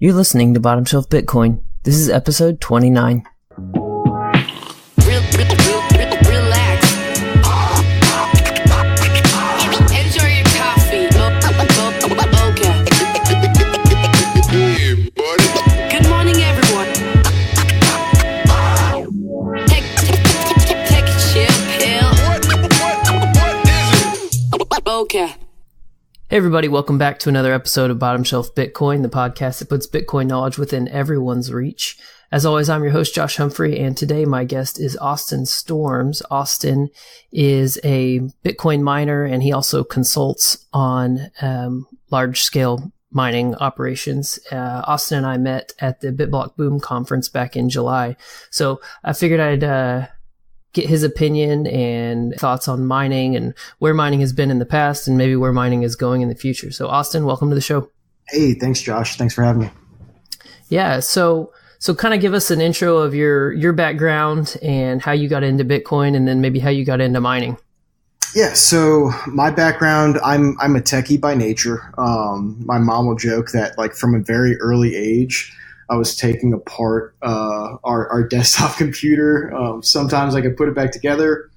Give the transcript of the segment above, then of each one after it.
You're listening to Bottomshelf Bitcoin. This is episode 29. Relax. Enjoy your coffee. Okay. Good morning, everyone. Take a chill pill. What is it? Okay. Hey everybody, welcome back to another episode of Bottomshelf Bitcoin, the podcast that puts Bitcoin knowledge within everyone's reach. As always, I'm your host, Josh Humphrey, and today my guest is Austin Storms. Austin is a Bitcoin miner, and he also consults on large-scale mining operations. Austin and I met at the BitBlock Boom conference back in July, so I figured I'd get his opinion and thoughts on mining and where mining has been in the past and maybe where mining is going in the future. So Austin, welcome to the show. Hey, thanks, Josh. Thanks for having me. Yeah. So kind of give us an intro of your background and how you got into Bitcoin and then maybe how you got into mining. Yeah. So my background, I'm a techie by nature. My mom will joke that like from a very early age, I was taking apart our desktop computer. Sometimes I could put it back together.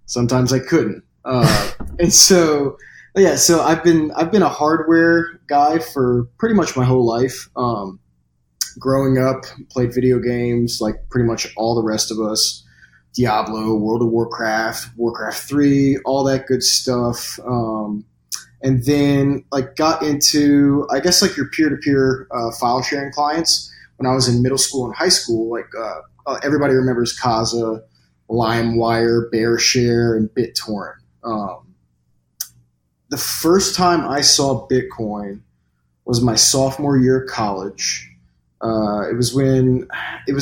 Sometimes I couldn't. And so, yeah. So I've been a hardware guy for pretty much my whole life. Growing up, played video games like pretty much all the rest of us. Diablo, World of Warcraft, Warcraft 3, all that good stuff. And then like got into, I guess, like your peer-to-peer file sharing clients. When I was in middle school and high school, like everybody remembers Kazaa, LimeWire, BearShare, and BitTorrent. The first time I saw Bitcoin was my sophomore year of college. It was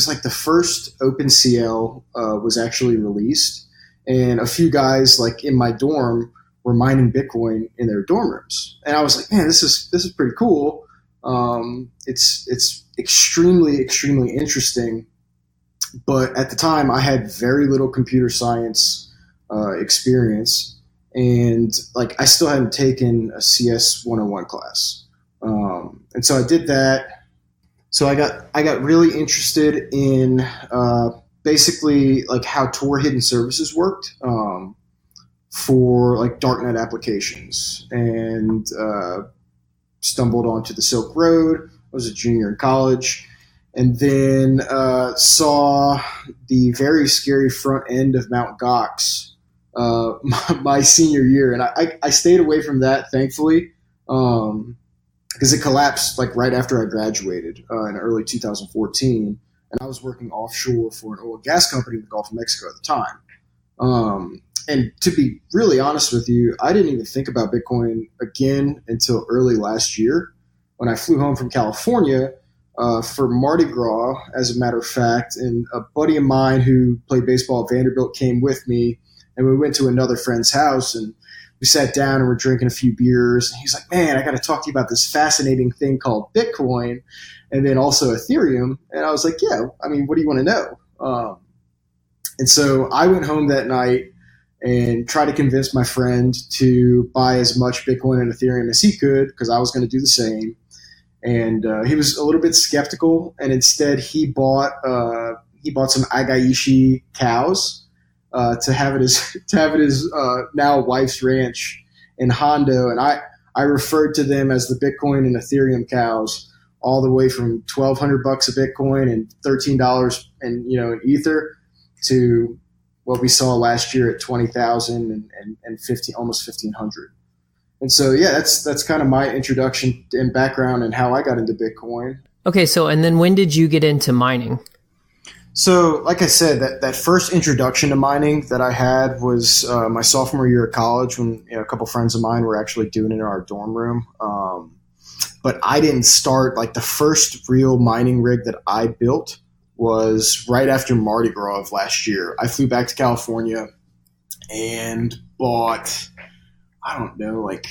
like the first OpenCL was actually released, and a few guys like in my dorm were mining Bitcoin in their dorm rooms, and I was like, man, this is pretty cool. It's extremely interesting, but at the time I had very little computer science experience, and like I still hadn't taken a CS 101 class, and so I did that. So I got really interested in basically like how Tor hidden services worked for like darknet applications, and stumbled onto the Silk Road. I was a junior in college, and then saw the very scary front end of Mt. Gox my senior year, and I stayed away from that, thankfully, because it collapsed like right after I graduated in early 2014, and I was working offshore for an oil and gas company in the Gulf of Mexico at the time. And to be really honest with you, I didn't even think about Bitcoin again until early last year when I flew home from California for Mardi Gras, as a matter of fact. And a buddy of mine who played baseball at Vanderbilt came with me, and we went to another friend's house, and we sat down and we're drinking a few beers. And he's like, man, I got to talk to you about this fascinating thing called Bitcoin and then also Ethereum. And I was like, yeah, I mean, what do you want to know? And so I went home that night and try to convince my friend to buy as much Bitcoin and Ethereum as he could, because I was going to do the same. And he was a little bit skeptical, and instead he bought some Agaiishi cows to have at his now wife's ranch in Hondo, and I referred to them as the Bitcoin and Ethereum cows, all the way from $1,200 a Bitcoin and $13 in Ether to what we saw last year at 20,000 and 15, almost 1,500. And so, yeah, that's kind of my introduction and background and how I got into Bitcoin. Okay, so and then when did you get into mining? So, like I said, that first introduction to mining that I had was my sophomore year of college, when a couple friends of mine were actually doing it in our dorm room. But I didn't start, like the first real mining rig that I built was right after Mardi Gras of last year. I flew back to California and bought, I don't know, like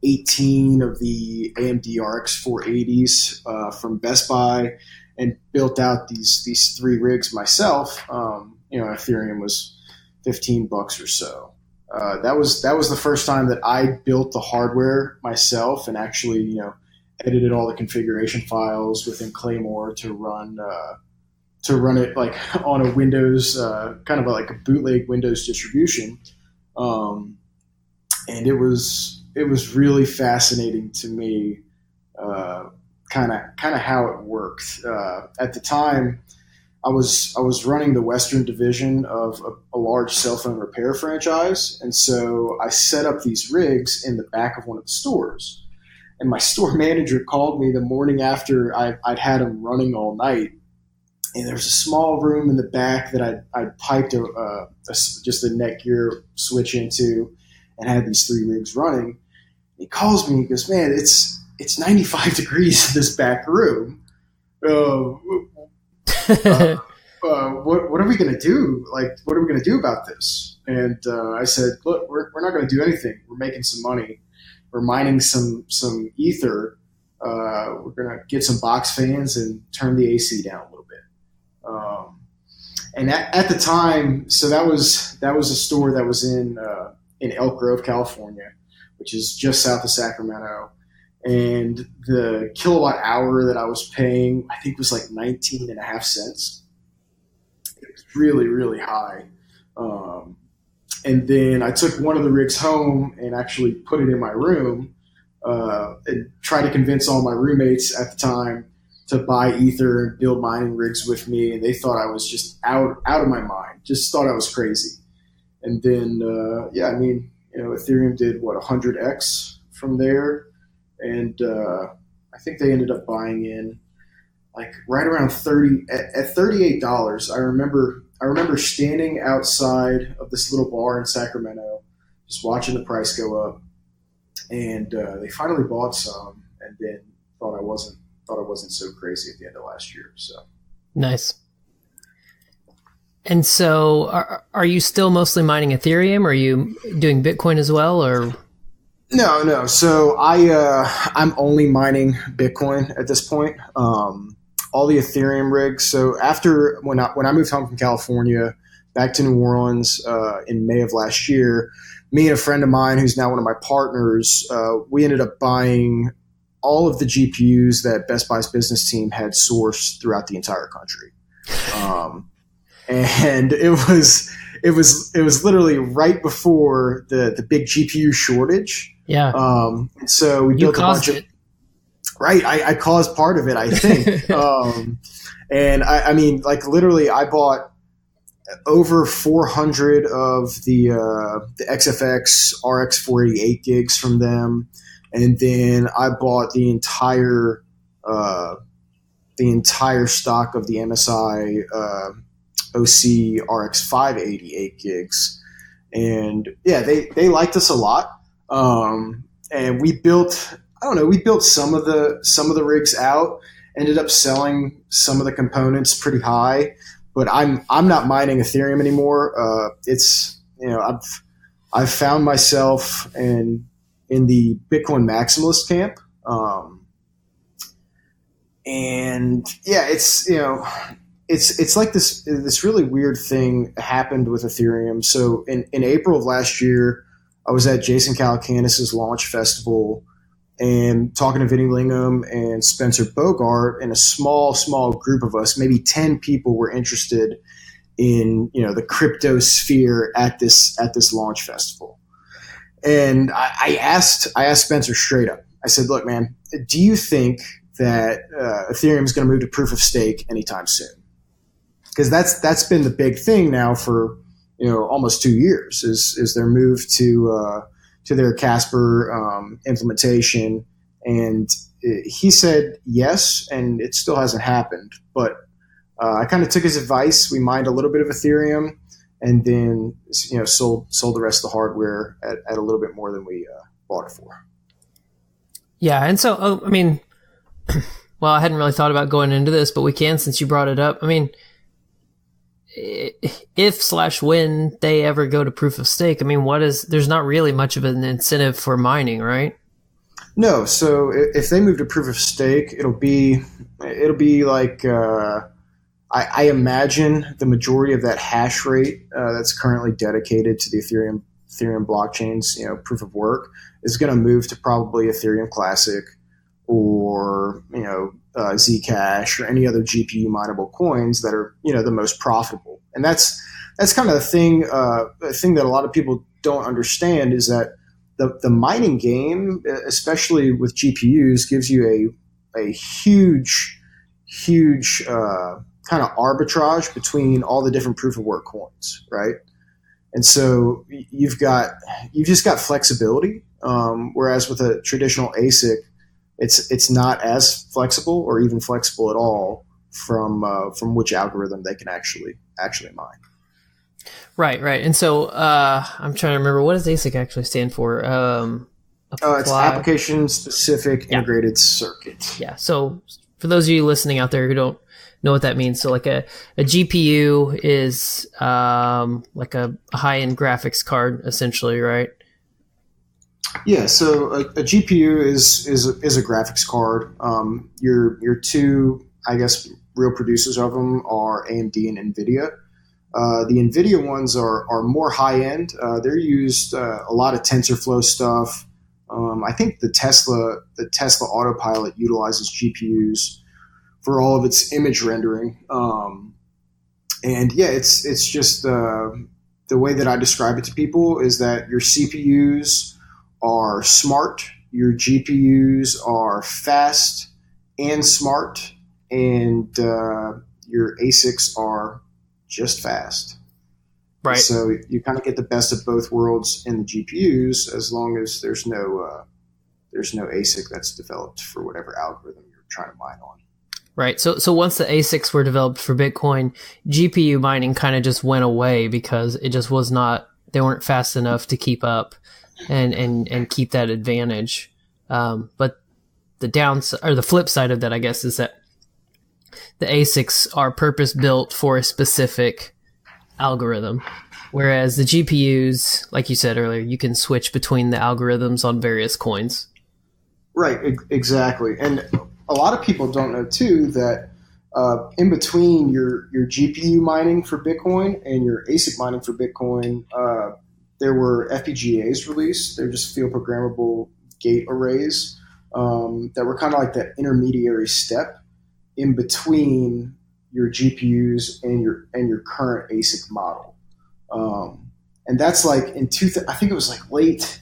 18 of the AMD RX 480s from Best Buy, and built out these three rigs myself. Ethereum was $15 or so. That was the first time that I built the hardware myself and actually edited all the configuration files within Claymore to run it like on a Windows, kind of like a bootleg Windows distribution. And it was really fascinating to me, kind of how it worked. At the time, I was running the Western division of a large cell phone repair franchise, and so I set up these rigs in the back of one of the stores. And my store manager called me the morning after I'd had them running all night, and there was a small room in the back that I'd piped just a Netgear switch into, and had these 3 rigs running. He calls me. He goes, "Man, it's 95 degrees in this back room. What are we going to do? Like, what are we going to do about this?" And I said, "Look, we're not going to do anything. We're making some money. We're mining some ether. We're going to get some box fans and turn the AC down a little bit." And at the time, so that was a store that was in Elk Grove, California, which is just south of Sacramento. And the kilowatt hour that I was paying, I think, was like 19.5 cents. It was really, really high. And then I took one of the rigs home and actually put it in my room, and tried to convince all my roommates at the time to buy ether and build mining rigs with me. And they thought I was just out of my mind, just thought I was crazy. And then, Ethereum did 100x from there. And I think they ended up buying in like right around at $38. I remember standing outside of this little bar in Sacramento, just watching the price go up. And they finally bought some, and then thought I wasn't so crazy at the end of last year. So nice. And so, are you still mostly mining Ethereum? Or are you doing Bitcoin as well, or? No. So I'm only mining Bitcoin at this point. All the Ethereum rigs. So after when I moved home from California back to New Orleans in May of last year, me and a friend of mine who's now one of my partners, we ended up buying all of the GPUs that Best Buy's business team had sourced throughout the entire country. And it was literally right before the big GPU shortage. Yeah. So we built a bunch of. Right, I caused part of it, I think. And I mean, like literally, I bought over 400 of the XFX RX 488 gigs from them, and then I bought the entire stock of the MSI OC RX 588 gigs. And yeah, they liked us a lot. And we built some of the rigs out, ended up selling some of the components pretty high, but I'm not mining Ethereum anymore. I've found myself in the Bitcoin maximalist camp. And yeah, it's like this really weird thing happened with Ethereum. So in April of last year, I was at Jason Calacanis' launch festival and talking to Vinny Lingham and Spencer Bogart, and a small group of us, maybe 10 people, were interested in the crypto sphere at this launch festival. And I asked Spencer straight up. I said, "Look, man, do you think that Ethereum is going to move to proof of stake anytime soon?" Because that's been the big thing now for almost 2 years is their move to their Casper implementation. And he said yes, and it still hasn't happened. But I kind of took his advice. We mined a little bit of Ethereum, and then sold the rest of the hardware at a little bit more than we bought it for. Yeah, and so I mean, well, I hadn't really thought about going into this, but we can since you brought it up. I mean, if/when they ever go to proof of stake, I mean, there's not really much of an incentive for mining, right? No. So if they move to proof of stake, it'll be like, I imagine the majority of that hash rate that's currently dedicated to the Ethereum blockchain's proof of work is going to move to probably Ethereum Classic or Zcash or any other GPU mineable coins that are the most profitable. And that's kind of the thing. The thing that a lot of people don't understand is that the mining game, especially with GPUs, gives you a huge kind of arbitrage between all the different proof of work coins, right? And so you've just got flexibility, whereas with a traditional ASIC, it's not as flexible or even flexible at all from which algorithm they can actually mine. Right. And so I'm trying to remember, what does ASIC actually stand for? It's application specific integrated circuit. Yeah. So for those of you listening out there who don't know what that means, so like a GPU is like a high-end graphics card, essentially, right? Yeah. So a GPU is a graphics card. Your two, I guess, real producers of them are AMD and NVIDIA. The NVIDIA ones are more high-end. They're used a lot of TensorFlow stuff. I think the Tesla Autopilot utilizes GPUs for all of its image rendering. And yeah, it's just the way that I describe it to people is that your CPUs are smart, your GPUs are fast and smart, and your ASICs are just fast. Right. So you kind of get the best of both worlds in the GPUs, as long as there's no ASIC that's developed for whatever algorithm you're trying to mine on. Right. So once the ASICs were developed for Bitcoin, GPU mining kind of just went away because it just was not, they weren't fast enough to keep up and keep that advantage. But the downside, or the flip side of that, I guess, is that the ASICs are purpose built for a specific algorithm, whereas the GPUs, like you said earlier, you can switch between the algorithms on various coins. Right, exactly. And a lot of people don't know too that in between your GPU mining for Bitcoin and your ASIC mining for Bitcoin, there were FPGAs released. They're just field programmable gate arrays that were kind of like that intermediary step in between your GPUs and your current ASIC model. And that's like I think it was like late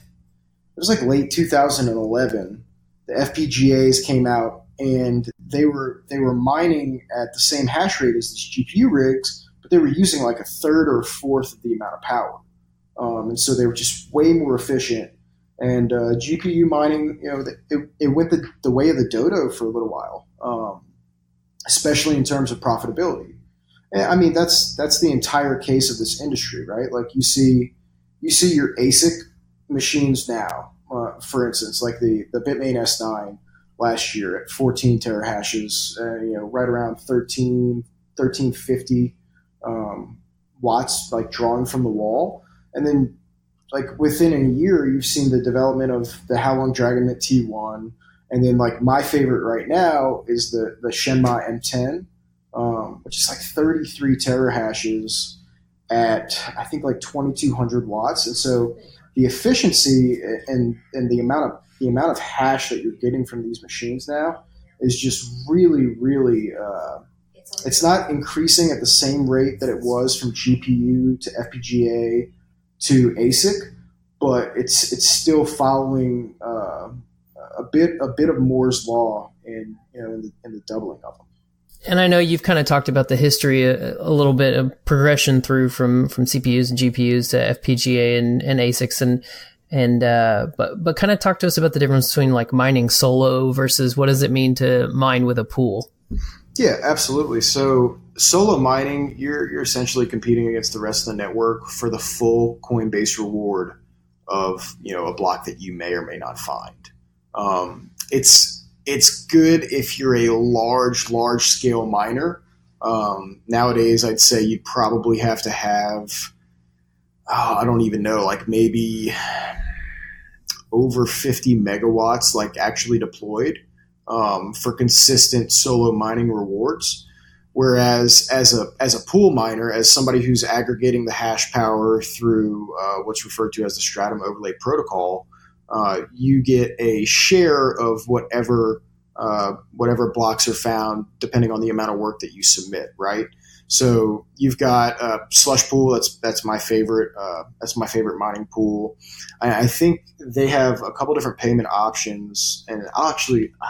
2011. The FPGAs came out, and they were mining at the same hash rate as these GPU rigs, but they were using like a third or a fourth of the amount of power. And so they were just way more efficient. And GPU mining, it went the way of the dodo for a little while, especially in terms of profitability. And I mean, that's the entire case of this industry, right? Like you see your ASIC machines now, for instance, like the Bitmain S9 last year at 14 terahashes, right around 1350 watts, like drawing from the wall. And then like within a year, you've seen the development of the How Long Dragon Mint T1. And then like my favorite right now is the Shenmue M10, which is like 33 terahashes at, I think, like 2200 watts. And so the efficiency and the amount of hash that you're getting from these machines now is just really, really, it's not increasing at the same rate that it was from GPU to FPGA to ASIC, but it's still following a bit of Moore's law in the doubling of them. And I know you've kind of talked about the history a little bit of progression through from CPUs and GPUs to FPGA and ASICs but kind of talk to us about the difference between like mining solo versus what does it mean to mine with a pool? Yeah, absolutely. So solo mining, you're essentially competing against the rest of the network for the full Coinbase reward of a block that you may or may not find. It's good if you're a large scale miner. Nowadays, I'd say you'd probably have to have, I don't even know, like maybe over 50 megawatts, like actually deployed, for consistent solo mining rewards. Whereas as a pool miner, as somebody who's aggregating the hash power through what's referred to as the Stratum Overlay Protocol, you get a share of whatever whatever blocks are found, depending on the amount of work that you submit, right? So you've got Slush Pool. That's my favorite. That's my favorite mining pool. I think they have a couple different payment options, and I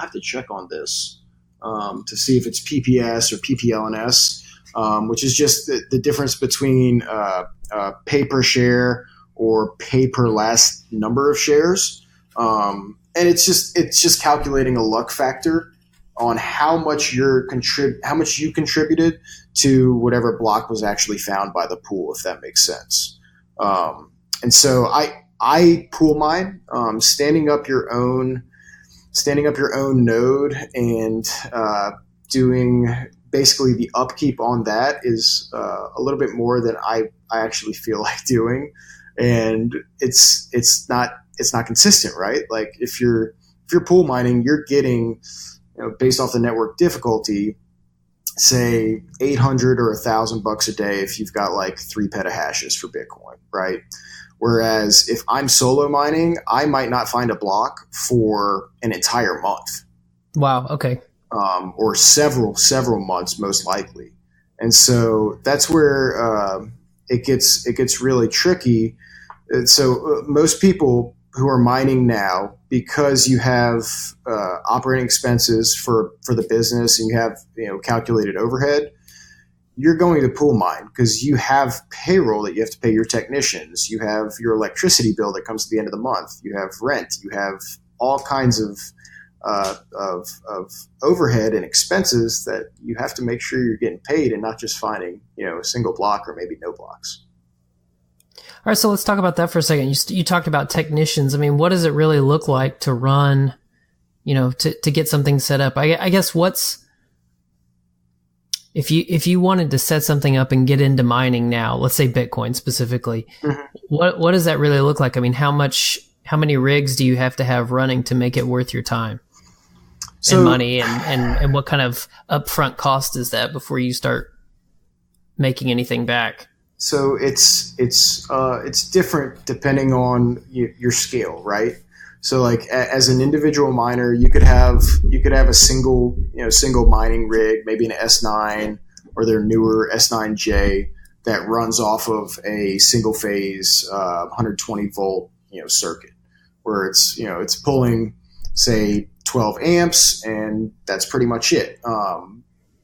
have to check on this to see if it's PPS or PPLNS, which is just the difference between pay per share or pay per last number of shares. And it's just calculating a luck factor on how much you contributed to whatever block was actually found by the pool, if that makes sense. And so I pool mine, standing up your own node and doing basically the upkeep on that is a little bit more than I actually feel like doing, and it's not consistent, right? Like if you're pool mining, you're getting, based off the network difficulty, say 800 or $1,000 a day if you've got like 3 petahashes for Bitcoin, right? Whereas if I'm solo mining, I might not find a block for an entire month. Wow. Okay. Or several months, most likely. And so that's where it gets really tricky. And so most people who are mining now, because you have operating expenses for the business and you have calculated overhead, you're going to pool mine because you have payroll that you have to pay your technicians. You have your electricity bill that comes at the end of the month. You have rent. You have all kinds of overhead and expenses that you have to make sure you're getting paid and not just finding a single block or maybe no blocks. All right, so let's talk about that for a second. You talked about technicians. I mean, what does it really look like to run, to get something set up? I guess if you wanted to set something up and get into mining now, let's say Bitcoin specifically, mm-hmm. what does that really look like? I mean, how many rigs do you have to have running to make it worth your time and money, and what kind of upfront cost is that before you start making anything back? So it's different depending on your scale, right? So like as an individual miner, you could have a single mining rig, maybe an S9 or their newer S9J that runs off of a single phase 120 volt circuit, where it's pulling say 12 amps, and that's pretty much it.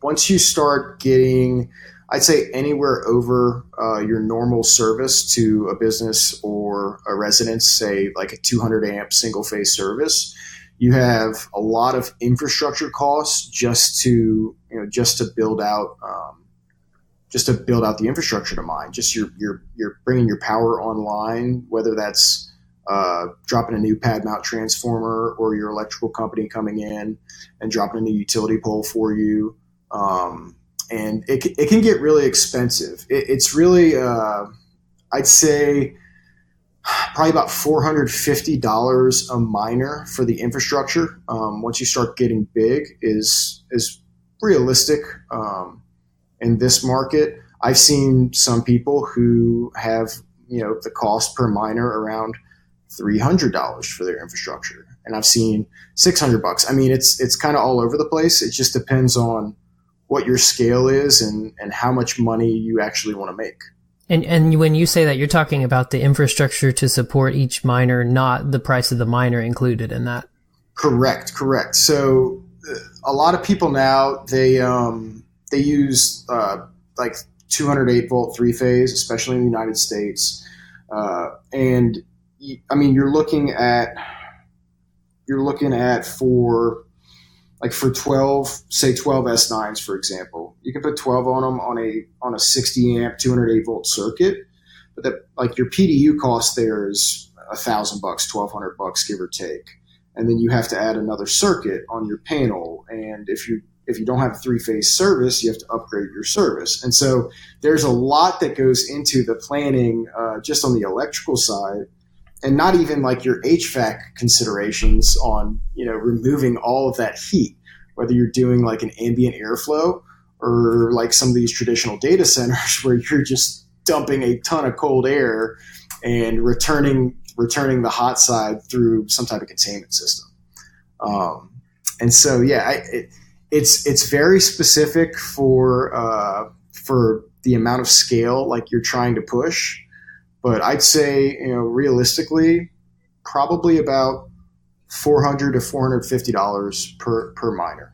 Once you start getting, I'd say, anywhere over your normal service to a business or a residence, say like a 200 amp single phase service, you have a lot of infrastructure costs just to build out the infrastructure to mine. Just you're bringing your power online, whether that's dropping a new pad mount transformer or your electrical company coming in and dropping a new utility pole for you. And it can get really expensive. It's really, I'd say, probably about $450 a miner for the infrastructure. Once you start getting big, is realistic in this market. I've seen some people who have the cost per miner around $300 for their infrastructure, and I've seen $600. I mean, it's kind of all over the place. It just depends on what your scale is and how much money you actually want to make. And when you say that, you're talking about the infrastructure to support each miner, not the price of the miner included in that. Correct. So a lot of people now, they use like 208 volt 3-phase, especially in the United States. And I mean, you're looking at for 12 S9s, for example, you can put 12 on them on a 60 amp 208 volt circuit, but that your PDU cost there is $1,000, $1,200, give or take, and then you have to add another circuit on your panel, and if you don't have a 3-phase service, you have to upgrade your service, and so there's a lot that goes into the planning just on the electrical side. And not even like your HVAC considerations on, removing all of that heat, whether you're doing like an ambient airflow or like some of these traditional data centers where you're just dumping a ton of cold air and returning the hot side through some type of containment system. And so, it's very specific for the amount of scale like you're trying to push. But I'd say, realistically, probably about $400 to $450 per miner.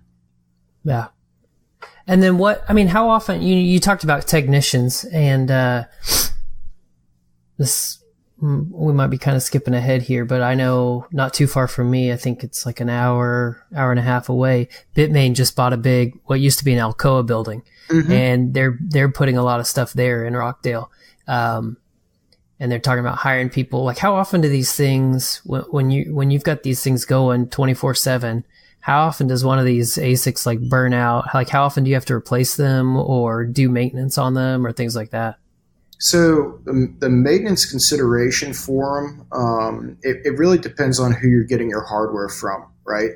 Yeah. And then how often, you talked about technicians, and this, we might be kind of skipping ahead here, but I know not too far from me, I think it's like an hour and a half away, Bitmain just bought what used to be an Alcoa building, and they're putting a lot of stuff there in Rockdale. And they're talking about hiring people. Like, how often do these things, when you've got these things going 24/7, how often does one of these ASICs like burn out? Like, how often do you have to replace them or do maintenance on them or things like that? So the maintenance consideration for them, it really depends on who you're getting your hardware from, right?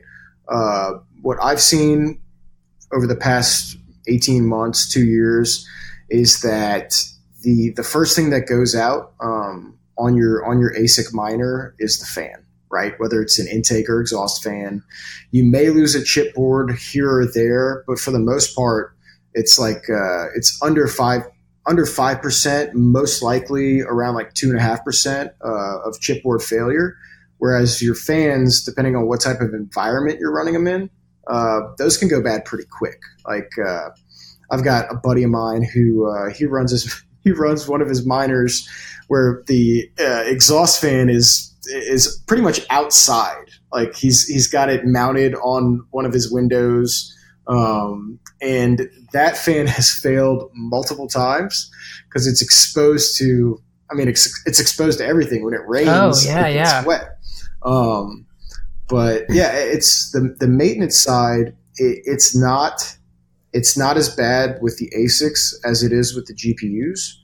What I've seen over the past 18 months, 2 years, is that the first thing that goes out on your ASIC miner is the fan, right? Whether it's an intake or exhaust fan. You may lose a chipboard here or there, but for the most part, it's like it's under 5%, most likely around like 2.5% of chipboard failure. Whereas your fans, depending on what type of environment you're running them in, those can go bad pretty quick. Like I've got a buddy of mine who he runs one of his miners where the exhaust fan is pretty much outside. Like he's got it mounted on one of his windows. And that fan has failed multiple times because it's exposed to, it's exposed to everything. When it rains, it gets wet. But yeah, it's the maintenance side. It's not as bad with the ASICs as it is with the GPUs.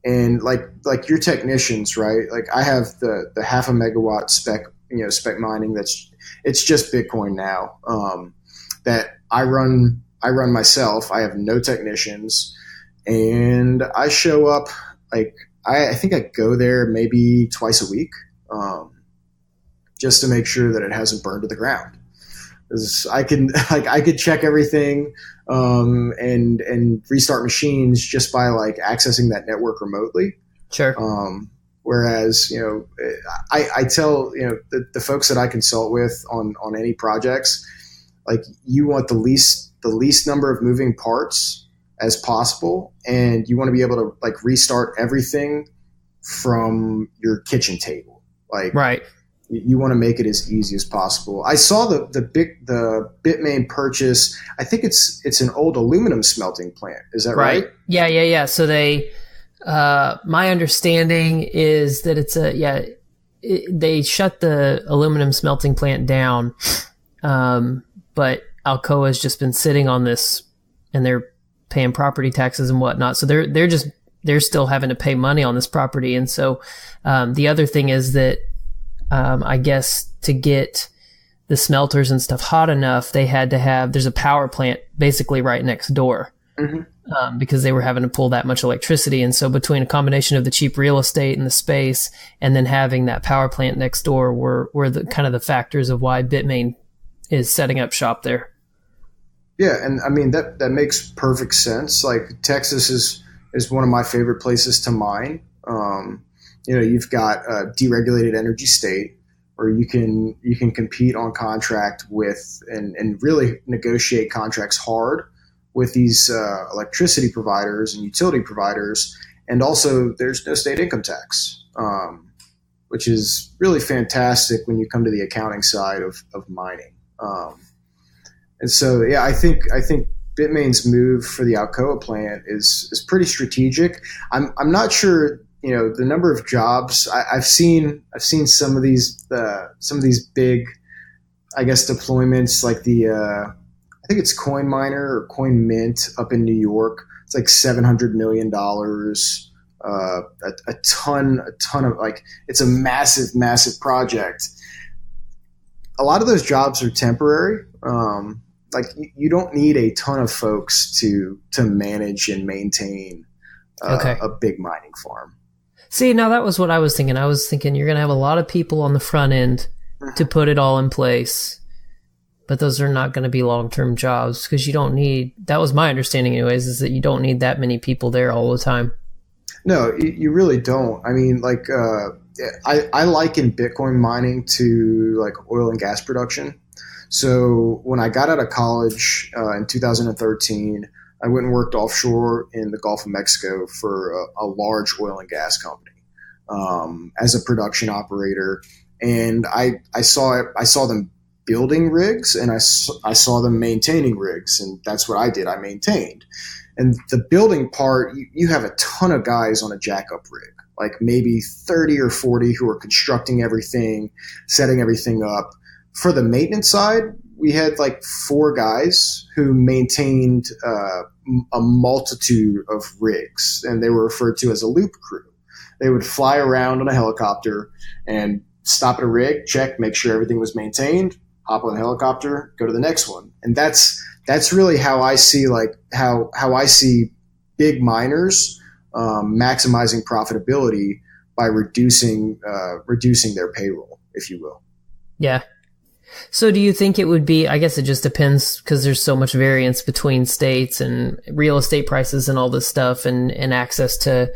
And like your technicians, right? Like I have the 0.5 megawatt spec mining it's just Bitcoin now. That I run myself. I have no technicians, and I show up like I think I go there maybe twice a week, just to make sure that it hasn't burned to the ground. Because I could check everything and restart machines just by like accessing that network remotely. Sure. Whereas I tell the folks that I consult with on any projects, like you want the least number of moving parts as possible, and you want to be able to like restart everything from your kitchen table. Like right. You want to make it as easy as possible. I saw the Bitmain purchase. I think it's an old aluminum smelting plant. Is that right? Yeah. So they, my understanding is that they shut the aluminum smelting plant down. But Alcoa has just been sitting on this, and they're paying property taxes and whatnot. So they're still having to pay money on this property. And so the other thing is that I guess to get the smelters and stuff hot enough, they had to there's a power plant basically right next door, because they were having to pull that much electricity. And so between a combination of the cheap real estate and the space, and then having that power plant next door were the kind of the factors of why Bitmain is setting up shop there. Yeah, and that makes perfect sense. Like Texas is one of my favorite places to mine. You've got a deregulated energy state where you can compete on contract with and really negotiate contracts hard with these electricity providers and utility providers, and also there's no state income tax, which is really fantastic when you come to the accounting side of mining. And so, yeah, I think Bitmain's move for the Alcoa plant is pretty strategic. I'm not sure, the number of jobs I've seen some of these big, I guess, deployments like I think it's Coin Miner or Coin Mint up in New York. It's like $700 million. A ton of like, it's a massive project. A lot of those jobs are temporary. Like you don't need a ton of folks to manage and maintain a big mining farm. See, now that was what I was thinking. I was thinking you're going to have a lot of people on the front end to put it all in place. But those are not going to be long-term jobs because you don't need, that was my understanding anyways, is that you don't need that many people there all the time. No, you really don't. I mean, like, I liken Bitcoin mining to like oil and gas production. So when I got out of college in 2013, I went and worked offshore in the Gulf of Mexico for a large oil and gas company as a production operator. And I saw them building rigs, and I saw them maintaining rigs, and that's what I did. I maintained. And the building part, you have a ton of guys on a jackup rig, like maybe 30 or 40 who are constructing everything, setting everything up. For the maintenance side, we had like 4 guys who maintained a multitude of rigs, and they were referred to as a loop crew. They would fly around on a helicopter and stop at a rig, check, make sure everything was maintained, hop on the helicopter, go to the next one. And that's really how I see how I see big miners maximizing profitability by reducing their payroll, if you will. Yeah. So do you think it would be, I guess it just depends because there's so much variance between states and real estate prices and all this stuff and access to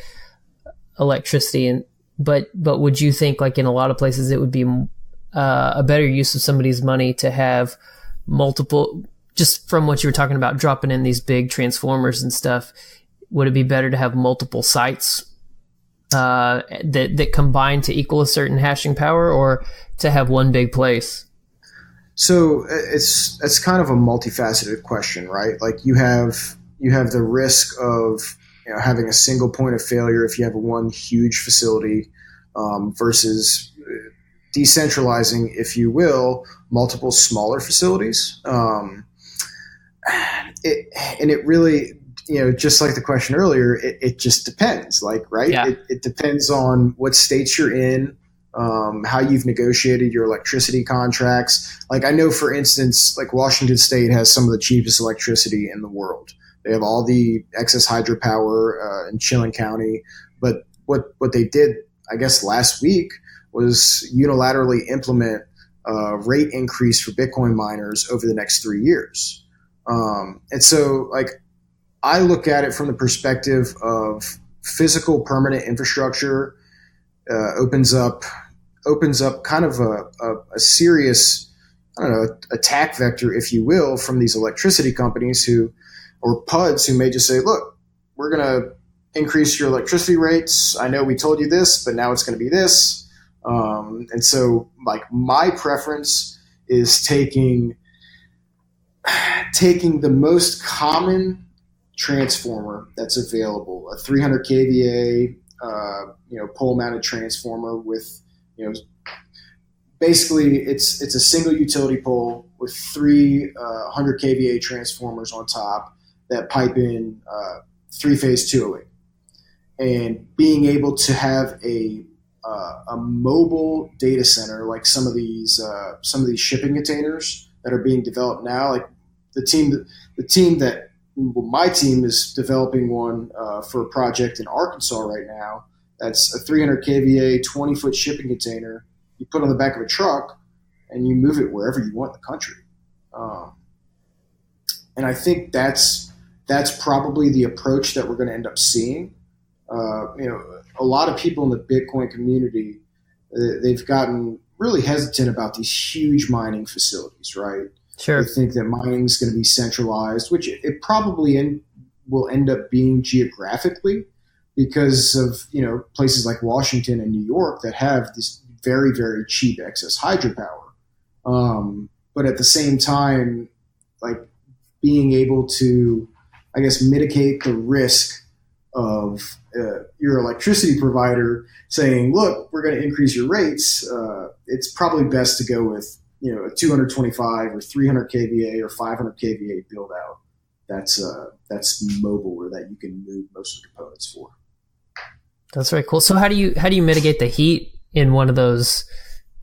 electricity. But would you think like in a lot of places it would be a better use of somebody's money to have multiple, just from what you were talking about, dropping in these big transformers and stuff, would it be better to have multiple sites that combine to equal a certain hashing power, or to have one big place? So it's kind of a multifaceted question, right? Like you have the risk of having a single point of failure if you have one huge facility versus decentralizing, if you will, multiple smaller facilities. It really, just like the question earlier, it just depends, right? Yeah. It depends on what states you're in, how you've negotiated your electricity contracts. Like I know, for instance, like Washington State has some of the cheapest electricity in the world. They have all the excess hydropower in Chillen County. But what they did, I guess, last week was unilaterally implement a rate increase for Bitcoin miners over the next 3 years. And so, like, I look at it from the perspective of physical permanent infrastructure opens up kind of a serious, attack vector, if you will, from these electricity companies or PUDs who may just say, look, we're going to increase your electricity rates. I know we told you this, but now it's going to be this. And so, like, my preference is taking the most common transformer that's available, a 300 kVA, pole-mounted transformer with, basically it's a single utility pole with 300 kVA transformers on top that pipe in 3-phase 208, and being able to have a mobile data center like some of these shipping containers that are being developed now. Like my team is developing one for a project in Arkansas right now. That's a 300 kVA 20-foot shipping container you put on the back of a truck and you move it wherever you want in the country. And I think that's probably the approach that we're going to end up seeing. A lot of people in the Bitcoin community, they've gotten really hesitant about these huge mining facilities, right? Sure. They think that mining is going to be centralized, which it probably will end up being geographically because of, places like Washington and New York that have this very, very cheap excess hydropower. But at the same time, like, being able to, I guess, mitigate the risk of your electricity provider saying, look, we're going to increase your rates. It's probably best to go with, a 225 or 300 kVA or 500 kVA build out. That's mobile, or that you can move most of the components for. That's very cool. So how do you mitigate the heat in one of those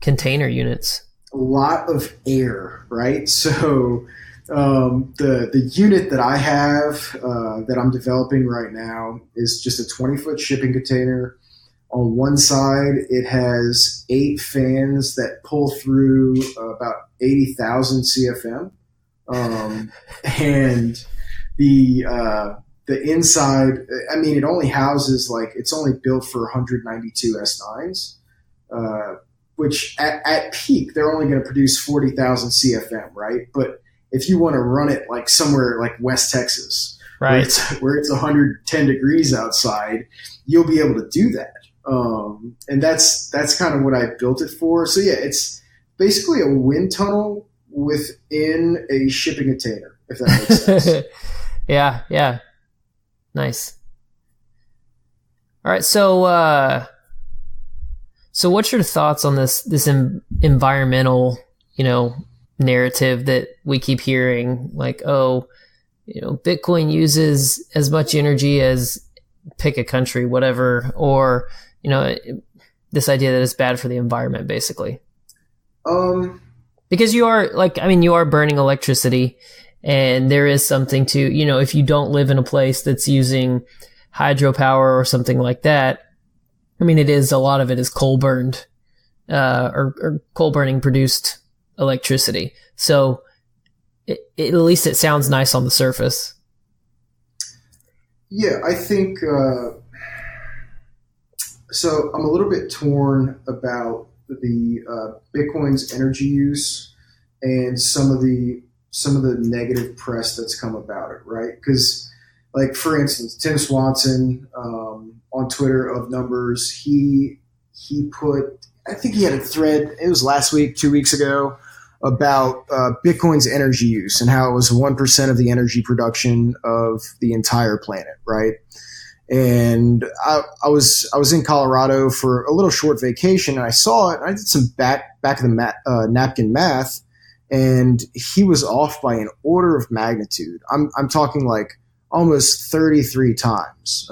container units? A lot of air, right? So the unit that I have that I'm developing right now is just a 20-foot shipping container On one side, it has 8 fans that pull through about 80,000 CFM, and the inside. I mean, it only houses it's only built for 192 S9s, which at peak they're only going to produce 40,000 CFM, right? But if you want to run it somewhere like West Texas, right, where it's 110 degrees outside, you'll be able to do that. And that's kind of what I built it for. So yeah, it's basically a wind tunnel within a shipping container, if that makes sense. Yeah. Nice. All right. So what's your thoughts on this environmental, narrative that we keep hearing? Bitcoin uses as much energy as pick a country, whatever, or, this idea that it's bad for the environment, basically. Because you are burning electricity, and there is something to, if you don't live in a place that's using hydropower or something like that, I mean, a lot of it is coal burned, or coal burning produced electricity. So at least it sounds nice on the surface. Yeah, I think, so I'm a little bit torn about the Bitcoin's energy use and some of the negative press that's come about it, right? Because, for instance, Tim Swanson on Twitter of Numbers, he put, I think he had a thread, it was last week, 2 weeks ago, about Bitcoin's energy use and how it was 1% of the energy production of the entire planet, right? And I was in Colorado for a little short vacation, and I saw it, and I did some back of the napkin math, and he was off by an order of magnitude. I'm talking almost 33 times.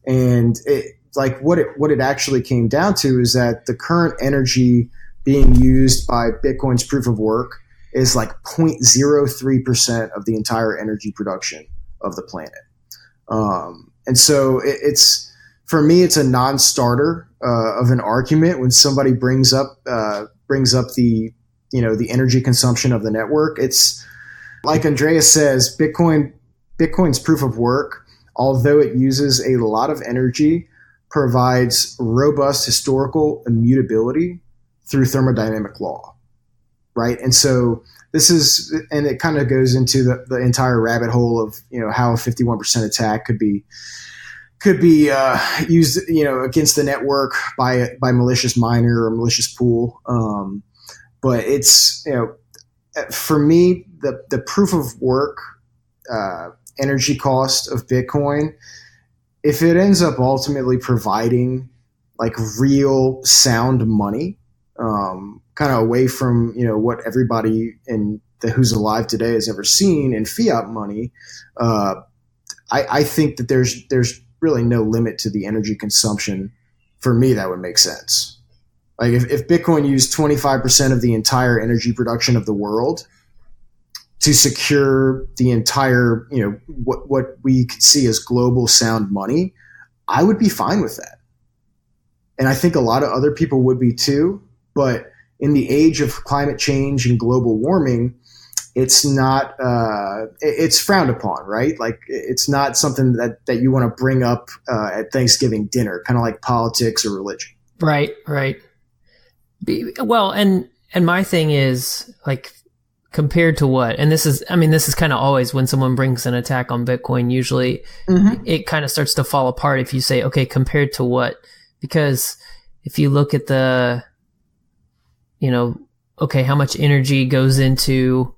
And what it actually came down to is that the current energy being used by Bitcoin's proof of work is 0.03% of the entire energy production of the planet. And so it's, for me, it's a non-starter of an argument when somebody brings up the the energy consumption of the network. It's like Andreas says, Bitcoin's proof of work, although it uses a lot of energy, provides robust historical immutability through thermodynamic law, right? And so it kind of goes into the entire rabbit hole of how a 51% attack could be used against the network by malicious miner or malicious pool. But it's for me, the proof of work energy cost of Bitcoin, if it ends up ultimately providing real sound money, kind of away from what everybody who's alive today has ever seen in fiat money, I think that there's really no limit to the energy consumption. For me, that would make sense. If Bitcoin used 25% of the entire energy production of the world to secure the entire, what we could see as global sound money, I would be fine with that. And I think a lot of other people would be too. But in the age of climate change and global warming, it's not, it's frowned upon, right? It's not something that you want to bring up at Thanksgiving dinner, kind of like politics or religion. Right. Well, and my thing is compared to what, and this is kind of always when someone brings an attack on Bitcoin, usually it kind of starts to fall apart if you say, okay, compared to what? Because if you look at the, okay, how much energy goes into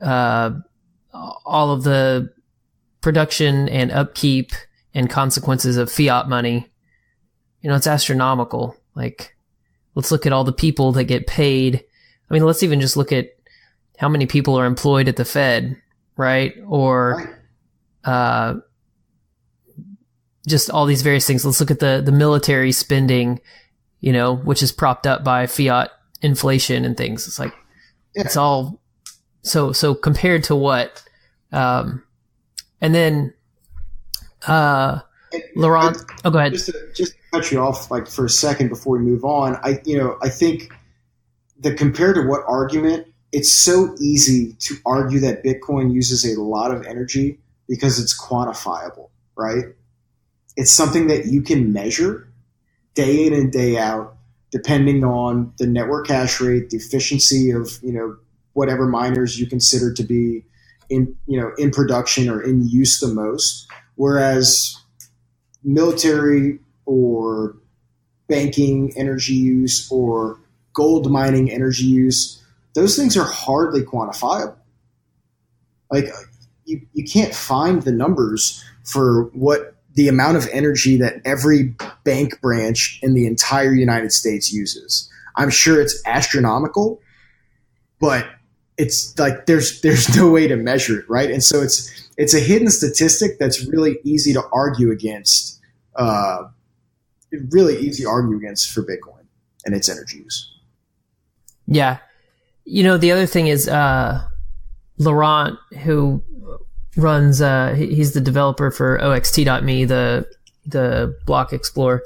all of the production and upkeep and consequences of fiat money, it's astronomical. Let's look at all the people that get paid. I mean, let's even just look at how many people are employed at the Fed, right? Or just all these various things. Let's look at the military spending, which is propped up by fiat inflation and things. It's it's all so compared to what? And then Laurent, go ahead. cut you off like for a second before we move on. I think the compared to what argument, it's so easy to argue that Bitcoin uses a lot of energy because it's quantifiable, right? It's something that you can measure day in and day out, depending on the network hash rate, the efficiency of, whatever miners you consider to be in production or in use the most. Whereas military or banking energy use or gold mining energy use, those things are hardly quantifiable. Like you can't find the numbers for what the amount of energy that every bank branch in the entire United States uses. I'm sure it's astronomical, but it's like there's no way to measure it, right? And so it's a hidden statistic that's really easy to argue against. Really easy to argue against for Bitcoin and its energy use. Yeah. The other thing is Laurent, who runs he's the developer for oxt.me, the block explorer.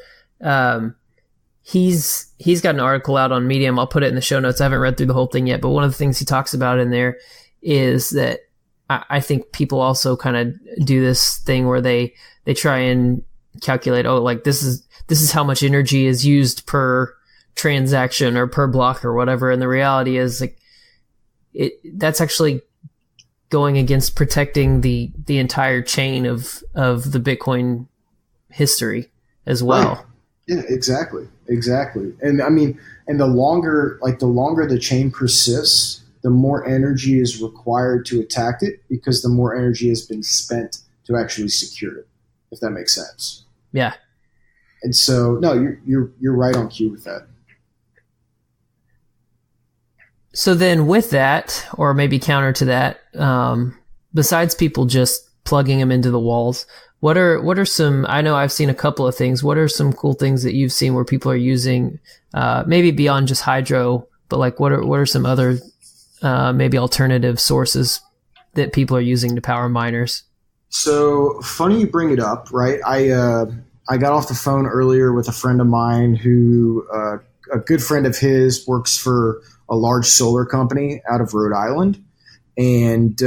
He's got an article out on Medium. I'll put it in the show notes. I haven't read through the whole thing yet, but one of the things he talks about in there is that I think people also kind of do this thing where they try and calculate, this is how much energy is used per transaction or per block or whatever. And the reality is that's actually going against protecting the entire chain of the Bitcoin history as well. Right. Yeah, exactly. And I mean, and the longer the chain persists, the more energy is required to attack it because the more energy has been spent to actually secure it, if that makes sense. Yeah. And so, no, you're right on cue with that. So then with that, or maybe counter to that, besides people just plugging them into the walls, what are some, I know I've seen a couple of things. What are some cool things that you've seen where people are using, maybe beyond just hydro, but like what are some other, maybe alternative sources that people are using to power miners? So funny you bring it up, right? I got off the phone earlier with a friend of mine who, a good friend of his works for a large solar company out of Rhode Island. And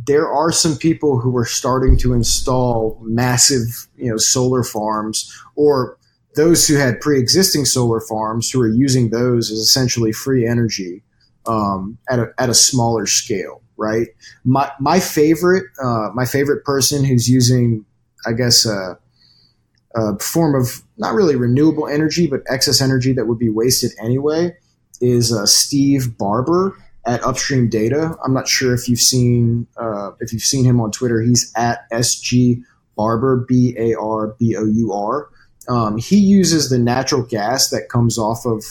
there are some people who are starting to install massive, solar farms, or those who had pre-existing solar farms who are using those as essentially free energy at a smaller scale, right? My favorite person who's using, I guess, a form of not really renewable energy, but excess energy that would be wasted anyway, is Steve Barber at Upstream Data. I'm not sure if you've seen him on Twitter. He's at SG Barber, BARBOUR. He uses the natural gas that comes off of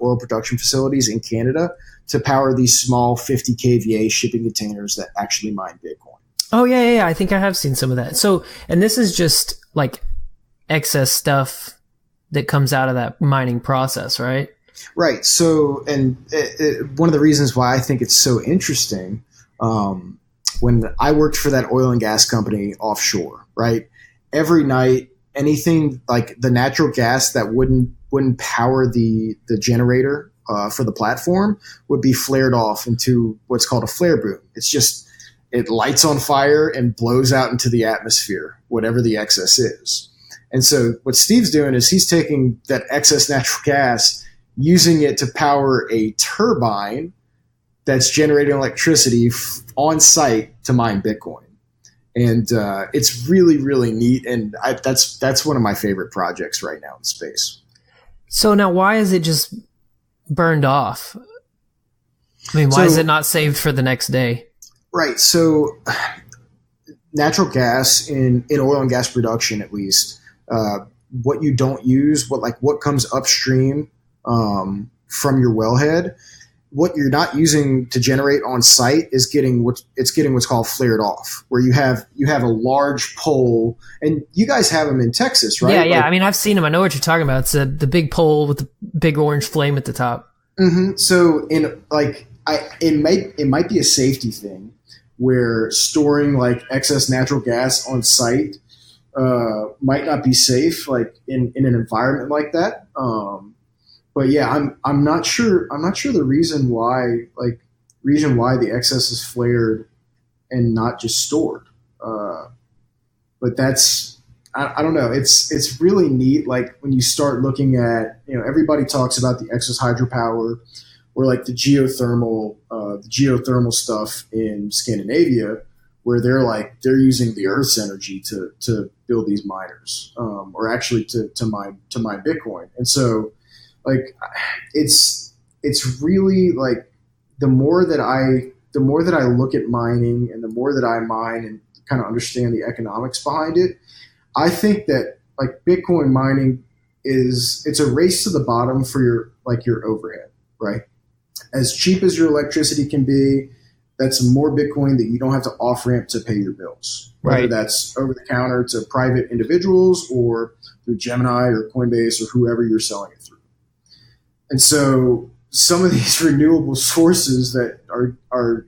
oil production facilities in Canada to power these small 50 kVA shipping containers that actually mine Bitcoin. Oh yeah. I think I have seen some of that. So, and this is just like excess stuff that comes out of that mining process, right? Right. So, and one of the reasons why I think it's so interesting, when I worked for that oil and gas company offshore, right? Every night, anything like the natural gas that wouldn't power the generator for the platform would be flared off into what's called a flare boom. It's just, it lights on fire and blows out into the atmosphere, whatever the excess is. And so what Steve's doing is he's taking that excess natural gas, using it to power a turbine that's generating electricity on site to mine Bitcoin. And it's really, really neat. And that's one of my favorite projects right now in space. So now why is it just burned off? I mean, why is it not saved for the next day? Right. So natural gas in oil and gas production, at least, what you don't use, what comes upstream from your wellhead, what you're not using to generate on site is getting what's called flared off, where you have a large pole, and you guys have them in Texas, right? Yeah. I mean, I've seen them. I know what you're talking about. It's the big pole with the big orange flame at the top. Mm-hmm. So it might be a safety thing where storing like excess natural gas on site might not be safe, like in an environment like that. But yeah, I'm not sure. I'm not sure the reason why the excess is flared and not just stored. But I don't know. It's really neat. Like when you start looking at, everybody talks about the excess hydropower or like the geothermal stuff in Scandinavia, where they're using the Earth's energy to build these miners, or actually to mine Bitcoin. And so, like, it's really like the more that I look at mining and the more that I mine and kind of understand the economics behind it, I think that like Bitcoin mining it's a race to the bottom for your overhead, right? As cheap as your electricity can be, that's more Bitcoin that you don't have to off ramp to pay your bills. Whether that's over the counter to private individuals or through Gemini or Coinbase or whoever you're selling it through. And so some of these renewable sources that are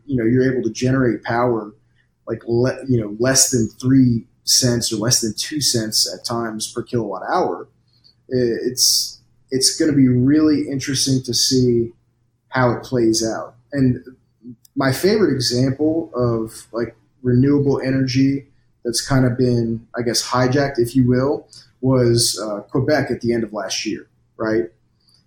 you're able to generate power like less than 3 cents or less than 2 cents at times per kilowatt hour. It's going to be really interesting to see how it plays out. And my favorite example of like renewable energy that's kind of been, I guess, hijacked, if you will, was Quebec at the end of last year, right?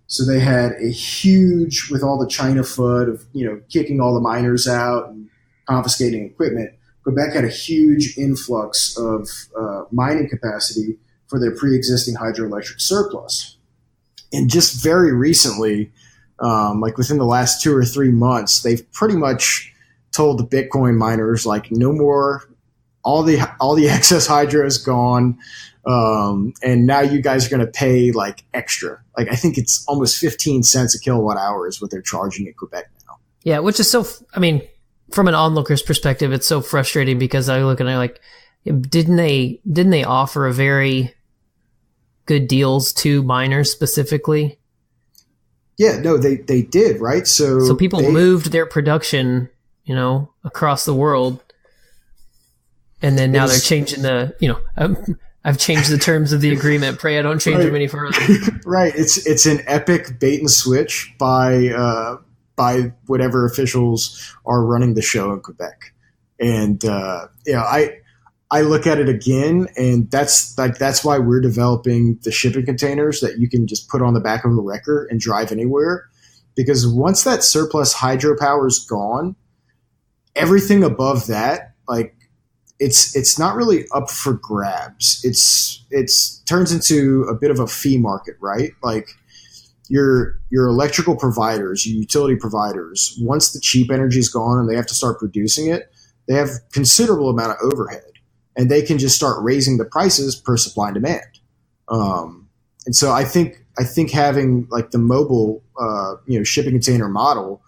So they had a huge, with all the China FUD of, kicking all the miners out and confiscating equipment, Quebec had a huge influx of mining capacity for their pre-existing hydroelectric surplus. And just very recently, like within the last 2 or 3 months, they've pretty much told the Bitcoin miners, like, no more, all the excess hydro is gone. And now you guys are going to pay like extra. Like, I think it's almost 15 cents a kilowatt hour is what they're charging in Quebec now. Yeah. Which is from an onlooker's perspective, it's so frustrating because I look and I like, didn't they offer a very good deals to miners specifically? Yeah, no, they did, right? So people moved their production, across the world, and then now they're changing I've changed the terms of the agreement. Pray I don't change them any further. Right. It's an epic bait and switch by whatever officials are running the show in Quebec, and I look at it again, and that's why we're developing the shipping containers that you can just put on the back of a wrecker and drive anywhere. Because once that surplus hydropower is gone, everything above that, like, it's not really up for grabs. It's turns into a bit of a fee market, right? Like your electrical providers, your utility providers, once the cheap energy is gone and they have to start producing it, they have considerable amount of overhead. And they can just start raising the prices per supply and demand. And so I think having like the mobile, shipping container model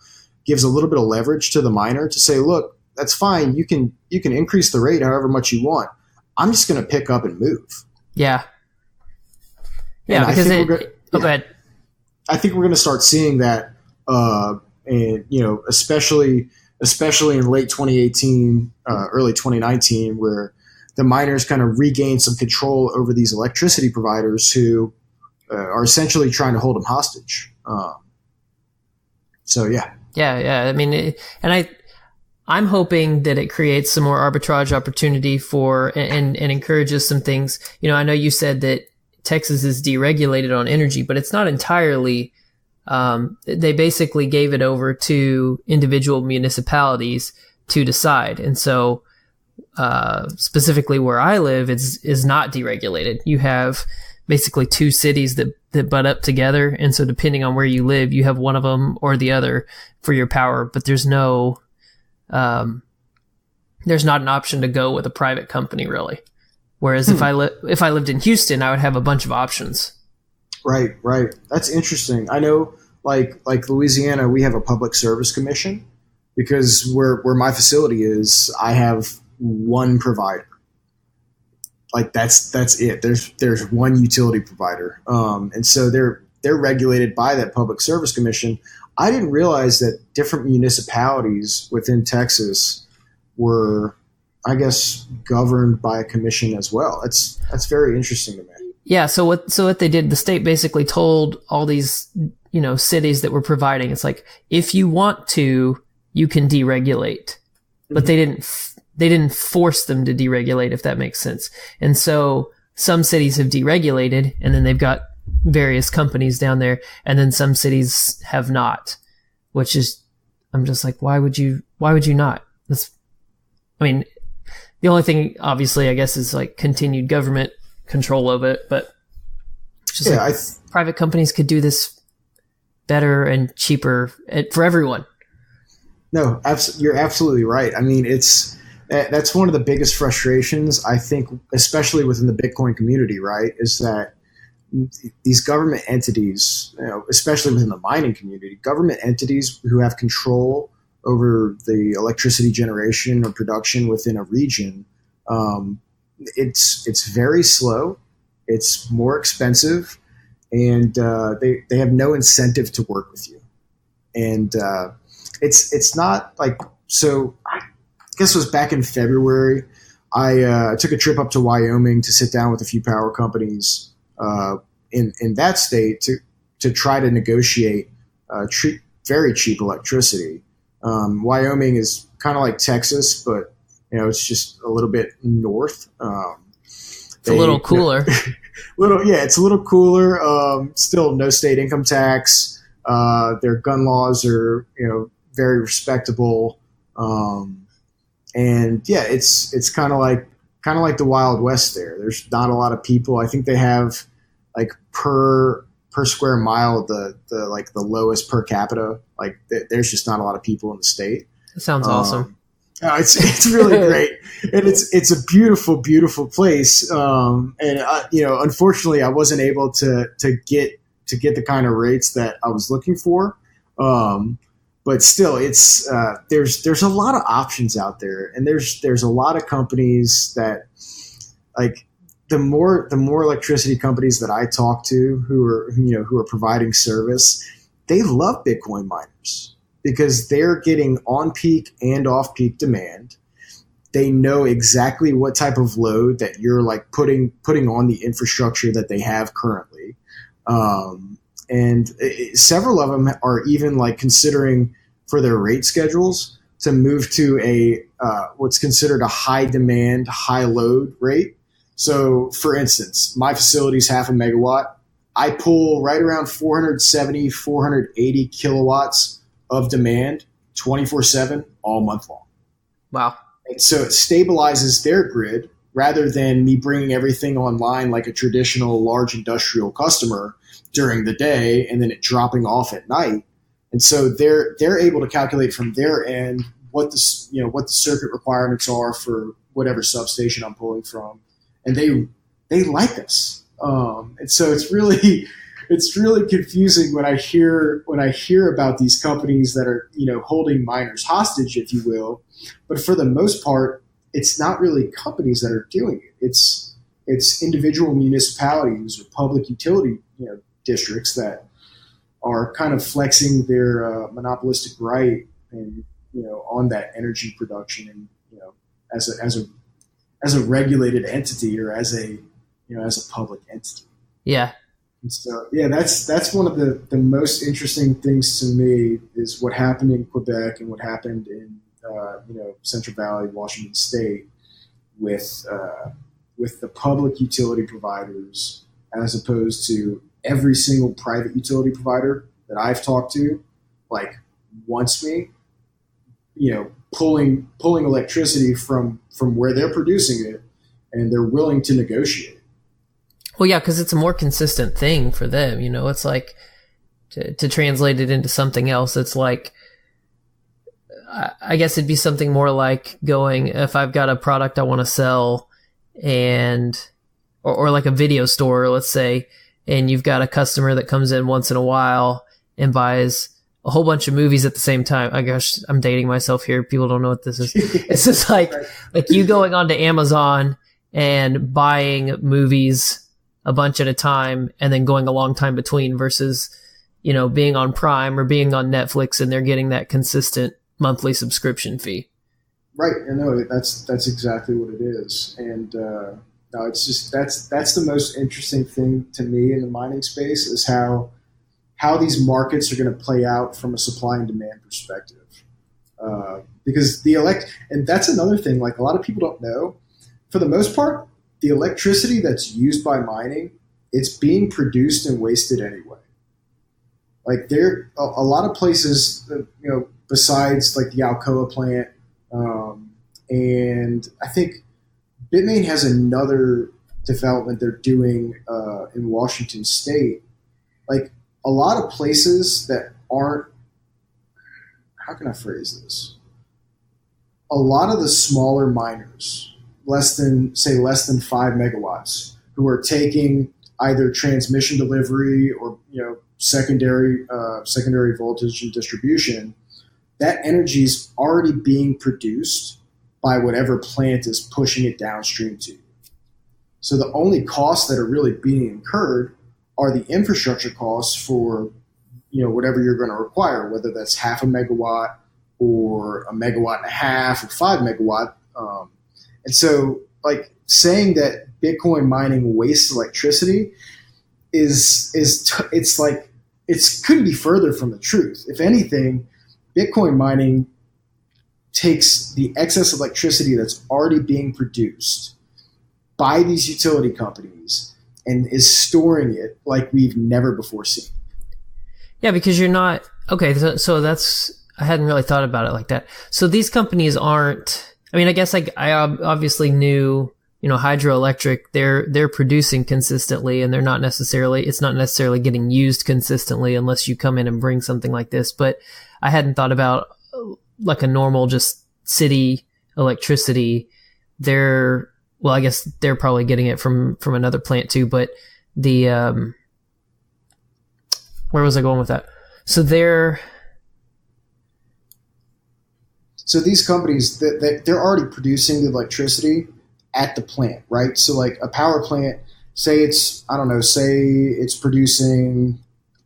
gives a little bit of leverage to the miner to say, look, that's fine. You can increase the rate however much you want. I'm just going to pick up and move. Yeah. Yeah. And because go ahead. I think we're going to start seeing that, and especially in late 2018, early 2019, where the miners kind of regain some control over these electricity providers who are essentially trying to hold them hostage. So yeah. Yeah. I mean, I'm hoping that it creates some more arbitrage opportunity for and encourages some things. I know you said that Texas is deregulated on energy, but it's not entirely. They basically gave it over to individual municipalities to decide, and so. Specifically where I live is not deregulated. You have basically 2 cities that butt up together. And so depending on where you live, you have one of them or the other for your power, but there's not an option to go with a private company really. Whereas if I lived in Houston, I would have a bunch of options. Right. That's interesting. I know like Louisiana, we have a public service commission because where my facility is, I have one provider. Like that's it. There's one utility provider. And so they're regulated by that public service commission. I didn't realize that different municipalities within Texas were I guess, governed by a commission as well. That's very interesting to me. Yeah. So what they did, the state basically told all these, cities that were providing, it's like, if you want to, you can deregulate, but they didn't force them to deregulate, if that makes sense. And so some cities have deregulated, and then they've got various companies down there, and then some cities have not, which is, I'm just like, why would you not? The only thing, obviously, I guess, is like continued government control of it, but it's just private companies could do this better and cheaper for everyone. No, you're absolutely right. I mean, that's one of the biggest frustrations, I think, especially within the Bitcoin community, right, is that these government entities, especially within the mining community, government entities who have control over the electricity generation or production within a region, it's very slow, it's more expensive, and they have no incentive to work with you. And it's not like, so I guess it was back in February, I took a trip up to Wyoming to sit down with a few power companies in that state to try to negotiate very cheap electricity. Wyoming is kind of like Texas, but it's just a little bit north. It's a little cooler. It's a little cooler. Still no state income tax. Their gun laws are very respectable. And yeah, it's kind of like the Wild West there. There's not a lot of people. I think they have like per square mile the lowest per capita. Like there's just not a lot of people in the state. That sounds awesome. It's really great, and it's a beautiful, beautiful place. And unfortunately, I wasn't able to get the kind of rates that I was looking for. But still, it's there's a lot of options out there, and there's a lot of companies that, like, the more electricity companies that I talk to who are providing service, they love Bitcoin miners because they're getting on peak and off peak demand. They know exactly what type of load that you're like putting on the infrastructure that they have currently. And several of them are even like considering for their rate schedules to move to a what's considered a high demand, high load rate. So for instance, my facility is 0.5 megawatt. I pull right around 470, 480 kilowatts of demand 24/7 all month long. Wow. And so it stabilizes their grid rather than me bringing everything online like a traditional large industrial customer during the day and then it dropping off at night. And so they're able to calculate from their end what the circuit requirements are for whatever substation I'm pulling from, and they like us. And so it's really confusing when I hear about these companies that are holding miners hostage, if you will. But for the most part, it's not really companies that are doing it. It's individual municipalities or public utility districts that are kind of flexing their monopolistic right and on that energy production and as a regulated entity or as a public entity. Yeah. And so that's one of the most interesting things to me is what happened in Quebec and what happened in Central Valley, Washington State with the public utility providers as opposed to every single private utility provider that I've talked to, like, wants me, pulling electricity from where they're producing it, and they're willing to negotiate. Well, yeah, because it's a more consistent thing for them. It's like to translate it into something else. It's like, I guess it'd be something more like going, if I've got a product I want to sell or like a video store, let's say, and you've got a customer that comes in once in a while and buys a whole bunch of movies at the same time. I guess I'm dating myself here. People don't know what this is. It's just like you going onto Amazon and buying movies a bunch at a time and then going a long time between versus, being on Prime or being on Netflix and they're getting that consistent monthly subscription fee. Right. And no, that's exactly what it is. And no, it's just that's the most interesting thing to me in the mining space is how these markets are going to play out from a supply and demand perspective. Because and that's another thing. Like a lot of people don't know. For the most part, the electricity that's used by mining, it's being produced and wasted anyway. Like there, a lot of places, besides like the Alcoa plant, and I think Bitmain has another development they're doing in Washington State. Like a lot of places that aren't, how can I phrase this? A lot of the smaller miners, less than 5 megawatts, who are taking either transmission delivery or secondary voltage and distribution, that energy is already being produced by whatever plant is pushing it downstream to you. So the only costs that are really being incurred are the infrastructure costs for whatever you're going to require, whether that's half a megawatt or a megawatt and a half or 5 megawatt. And so like saying that Bitcoin mining wastes electricity it's like, it couldn't be further from the truth. If anything, Bitcoin mining takes the excess electricity that's already being produced by these utility companies and is storing it like we've never before seen. Yeah, because you're not okay. So that's, I hadn't really thought about it like that. So these companies aren't. I mean, I guess I obviously knew, hydroelectric. They're producing consistently, and it's not necessarily getting used consistently unless you come in and bring something like this. But I hadn't thought about like a normal just city electricity. I guess they're probably getting it from another plant too. But the where was I going with that? So these companies, they're already producing the electricity at the plant, right? So like a power plant, say it's producing,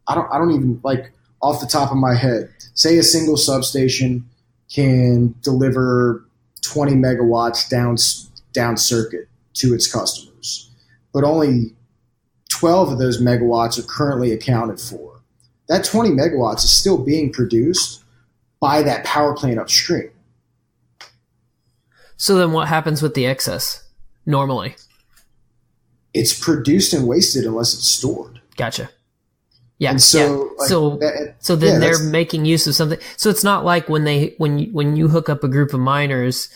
I don't even, like off the top of my head, say a single substation can deliver 20 megawatts down circuit to its customers, but only 12 of those megawatts are currently accounted for. That 20 megawatts is still being produced by that power plant upstream. So then what happens with the excess normally? It's produced and wasted unless it's stored. Gotcha. Yeah. And so, yeah. So then they're making use of something. So it's not like when you hook up a group of miners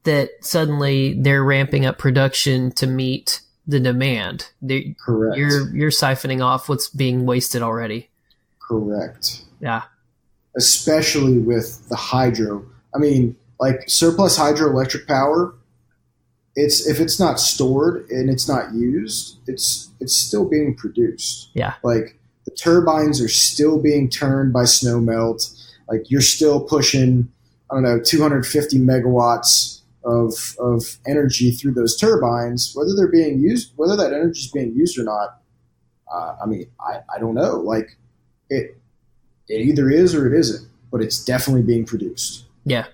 that suddenly they're ramping up production to meet the demand. Correct. You're siphoning off what's being wasted already. Correct. Yeah. Especially with the hydro. I mean, like surplus hydroelectric power, if it's not stored and it's not used, it's still being produced. Yeah. Like the turbines are still being turned by snow melt. Like you're still pushing, 250 megawatts of energy through those turbines, whether they're being used, whether that energy is being used or not. I don't know. Like it either is or it isn't, but it's definitely being produced. Yeah.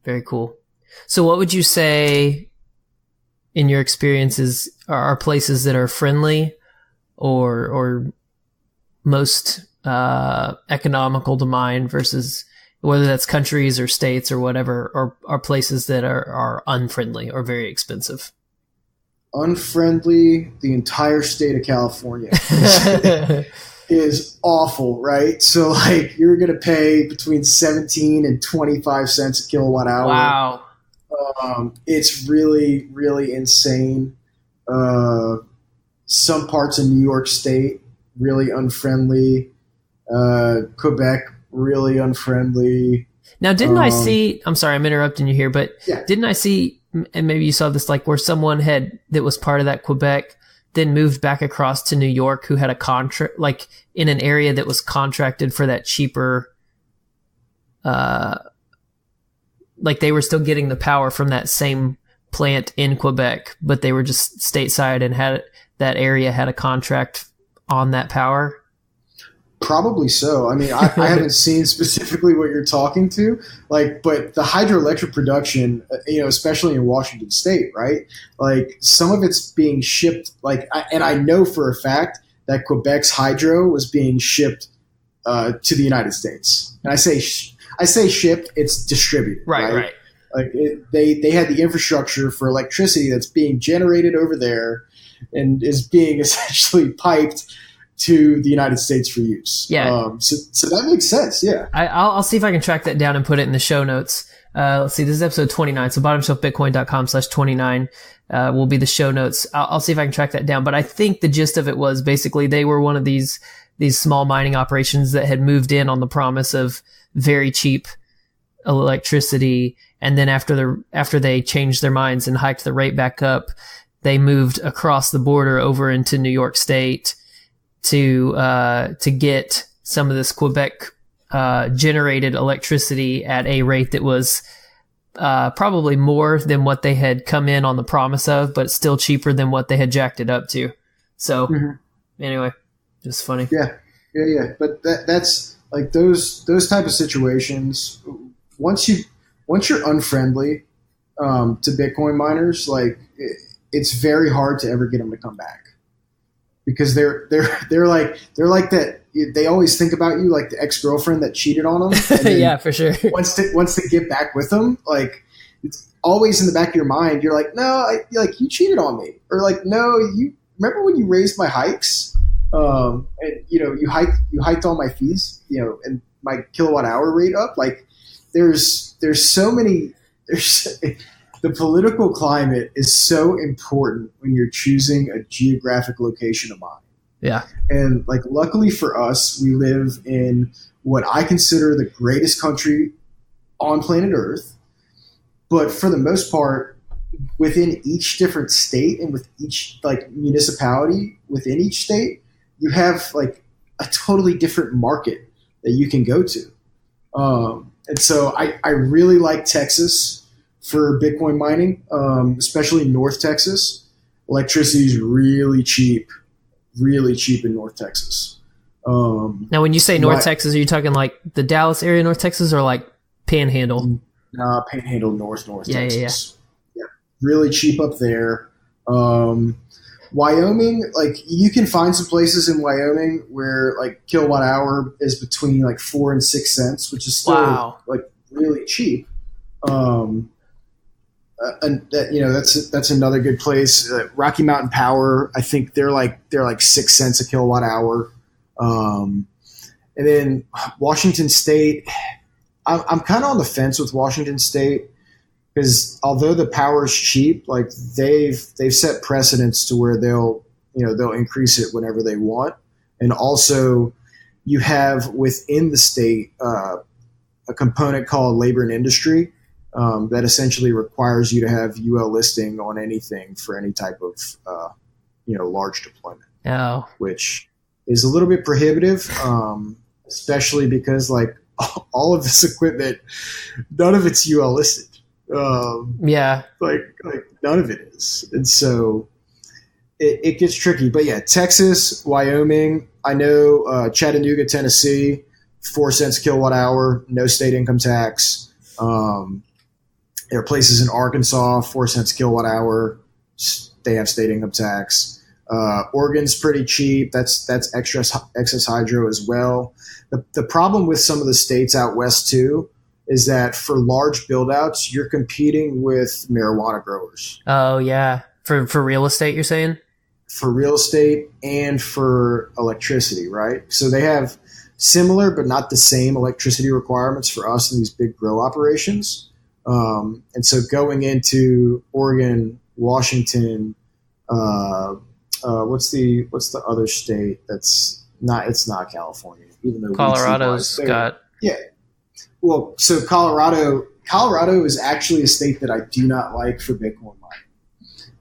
Very cool. So what would you say in your experiences are places that are friendly or most economical to mine versus whether that's countries or states or whatever, or are places that are unfriendly or very expensive? Unfriendly, the entire state of California is awful, right? So like you're going to pay between 17 and 25 cents a kilowatt hour. Wow. It's really, really insane. Some parts of New York State, really unfriendly. Quebec, really unfriendly. Now, didn't I see, I'm sorry, I'm interrupting you here, but yeah. Didn't I see, and maybe you saw this, like where someone that was part of that Quebec, then moved back across to New York, who had a contract, like in an area that was contracted for that cheaper, like they were still getting the power from that same plant in Quebec, but they were just stateside and that area had a contract on that power? Probably so. I mean, I haven't seen specifically what you're talking to, like, but the hydroelectric production, especially in Washington State, right? Like, some of it's being shipped, and I know for a fact that Quebec's hydro was being shipped to the United States. And I say shipped, it's distributed, Right. Like, they had the infrastructure for electricity that's being generated over there and is being essentially piped to the United States for use. Yeah. So that makes sense. Yeah. I'll see if I can track that down and put it in the show notes. Let's see. This is episode 29. So bottomshelfbitcoin.com/29 will be the show notes. I'll see if I can track that down. But I think the gist of it was basically they were one of these small mining operations that had moved in on the promise of very cheap electricity. And then after they changed their minds and hiked the rate back up, they moved across the border over into New York State to get some of this Quebec generated electricity at a rate that was probably more than what they had come in on the promise of, but still cheaper than what they had jacked it up to. So anyway, just funny. Yeah. But that's like those type of situations. Once you're unfriendly to Bitcoin miners, like it's very hard to ever get them to come back. Because they're like that. They always think about you like the ex-girlfriend that cheated on them. Yeah, for sure. Once to get back with them, like it's always in the back of your mind. You're like, no, you cheated on me, or like, no, you remember when you raised my hikes, and you hiked all my fees, and my kilowatt hour rate up. Like there's so many. The political climate is so important when you're choosing a geographic location of mine. Yeah. And like, luckily for us, we live in what I consider the greatest country on planet Earth. But for the most part, within each different state and with each like municipality within each state, you have like a totally different market that you can go to. And so I really like Texas for Bitcoin mining, especially North Texas. Electricity is really cheap in North Texas. Now, when you say North Texas, are you talking like the Dallas area, North Texas, or like Panhandle? Panhandle, North Texas. Yeah. Really cheap up there. Wyoming, like you can find some places in Wyoming where like kilowatt hour is between like 4 and 6 cents, which is still like really cheap. And that's another good place. Rocky Mountain Power, I think they're like 6 cents a kilowatt hour. And then Washington State, I'm kind of on the fence with Washington State because although the power is cheap, like they've set precedents to where they'll increase it whenever they want. And also you have within the state a component called labor and industry. That essentially requires you to have UL listing on anything for any type of, large deployment, which is a little bit prohibitive, especially because like all of this equipment, none of it's UL listed. Like none of it is. And so it gets tricky, but yeah, Texas, Wyoming, I know, Chattanooga, Tennessee, 4 cents kilowatt hour, no state income tax. There are places in Arkansas, 4 cents kilowatt hour. They have state income tax. Oregon's pretty cheap. That's excess hydro as well. The problem with some of the states out west too is that for large build-outs, you're competing with marijuana growers. Oh yeah, for real estate, you're saying? For real estate and for electricity, right? So they have similar but not the same electricity requirements for us in these big grow operations. And so going into Oregon, Washington, what's the other state that's not? It's not California, even though Colorado's got. Yeah. Well, so Colorado is actually a state that I do not like for Bitcoin mining,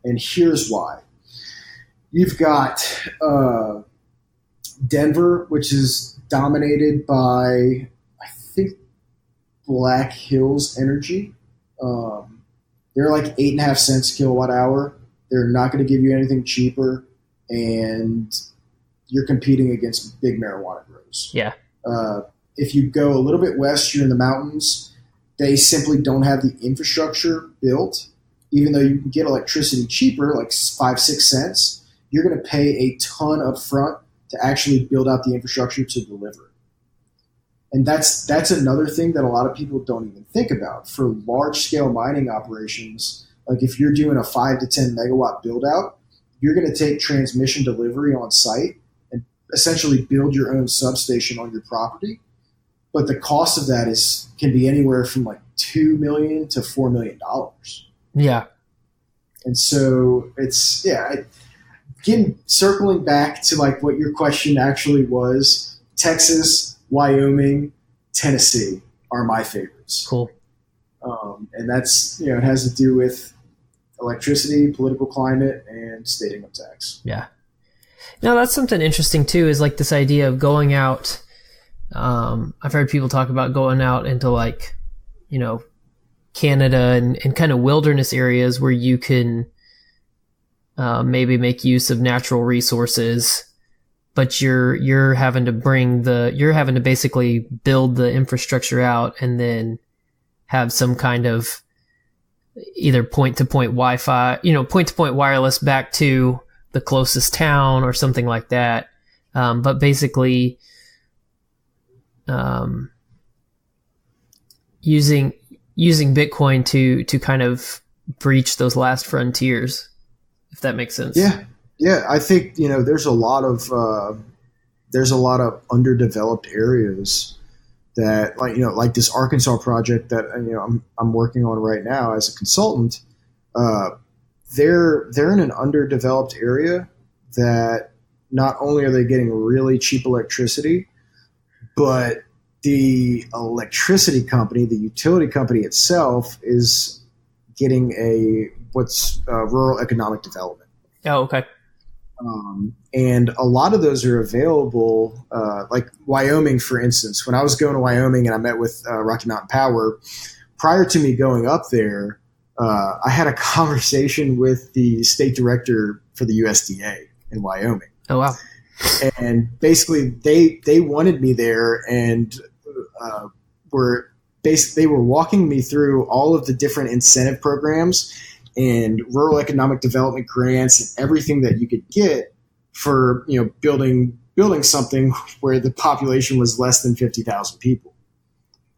and here's why. You've got Denver, which is dominated by, I think, Black Hills Energy. They're like 8.5 cents a kilowatt hour. They're not going to give you anything cheaper. And you're competing against big marijuana grows. Yeah. If you go a little bit west, you're in the mountains. They simply don't have the infrastructure built. Even though you can get electricity cheaper, like 5-6 cents, you're going to pay a ton up front to actually build out the infrastructure to deliver. And that's another thing that a lot of people don't even think about. For large-scale mining operations, like if you're doing a 5 to 10 megawatt build-out, you're going to take transmission delivery on site and essentially build your own substation on your property. But the cost of that can be anywhere from like $2 million to $4 million. Yeah. And so it's, circling back to like what your question actually was, Texas, Wyoming, Tennessee are my favorites. Cool. And that's, it has to do with electricity, political climate, and state income tax. Yeah. Now that's something interesting too, is like this idea of going out. I've heard people talk about going out into like, Canada and kind of wilderness areas where you can maybe make use of natural resources, but you're having to basically build the infrastructure out and then have some kind of either point-to-point Wi-Fi, point-to-point wireless back to the closest town or something like that. But basically, using Bitcoin to kind of breach those last frontiers, if that makes sense. Yeah. I think there's a lot of underdeveloped areas that like this Arkansas project that I'm working on right now as a consultant. They're in an underdeveloped area that not only are they getting really cheap electricity, but the electricity company, the utility company itself, is getting what's rural economic development. Oh, okay. And a lot of those are available, like Wyoming, for instance. When I was going to Wyoming and I met with Rocky Mountain Power, prior to me going up there, I had a conversation with the state director for the USDA in Wyoming. Oh, wow. And basically they wanted me there and they were walking me through all of the different incentive programs and rural economic development grants and everything that you could get for building something where the population was less than 50,000 people.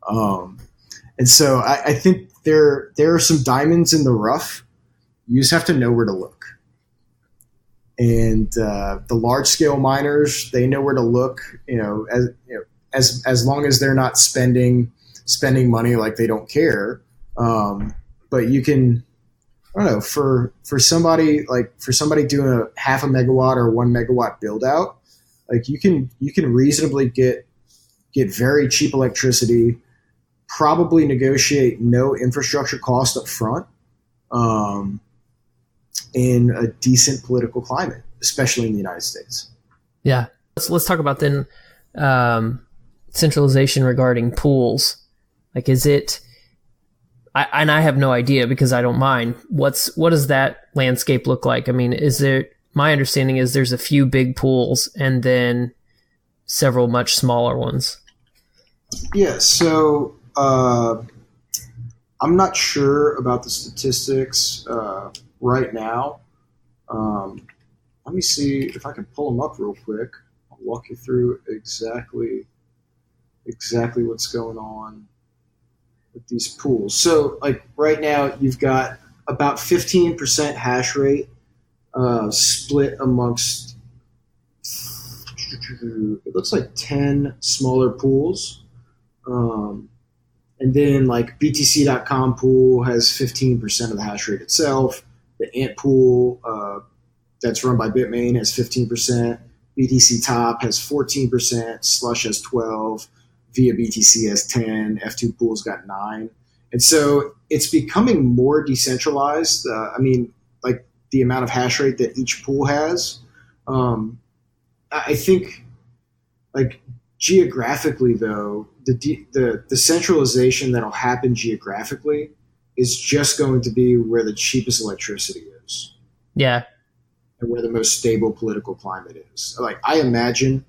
And so I think there are some diamonds in the rough. You just have to know where to look. And the large scale miners, they know where to look. As long as they're not spending money like they don't care. But you can, I don't know, for somebody doing a 0.5 megawatt or 1 megawatt build out, like you can reasonably get very cheap electricity, probably negotiate no infrastructure cost up front, in a decent political climate, especially in the United States. Yeah. Let's talk about then centralization regarding pools. Like, is it? I have no idea because I don't mind. What does that landscape look like? I mean, my understanding is there's a few big pools and then several much smaller ones. Yeah. So I'm not sure about the statistics right now. Let me see if I can pull them up real quick. I'll walk you through exactly what's going on with these pools. So like right now you've got about 15% hash rate split amongst, it looks like 10 smaller pools. And then like BTC.com pool has 15% of the hash rate itself. The Ant pool that's run by Bitmain has 15%. BTC Top has 14%. Slush has 12%. Via BTC has 10%. F2 Pool's got 9%. And so it's becoming more decentralized. Like the amount of hash rate that each pool has. I think like geographically though, the centralization that'll happen geographically is just going to be where the cheapest electricity is. Yeah. and where the most stable political climate is. Like, I imagine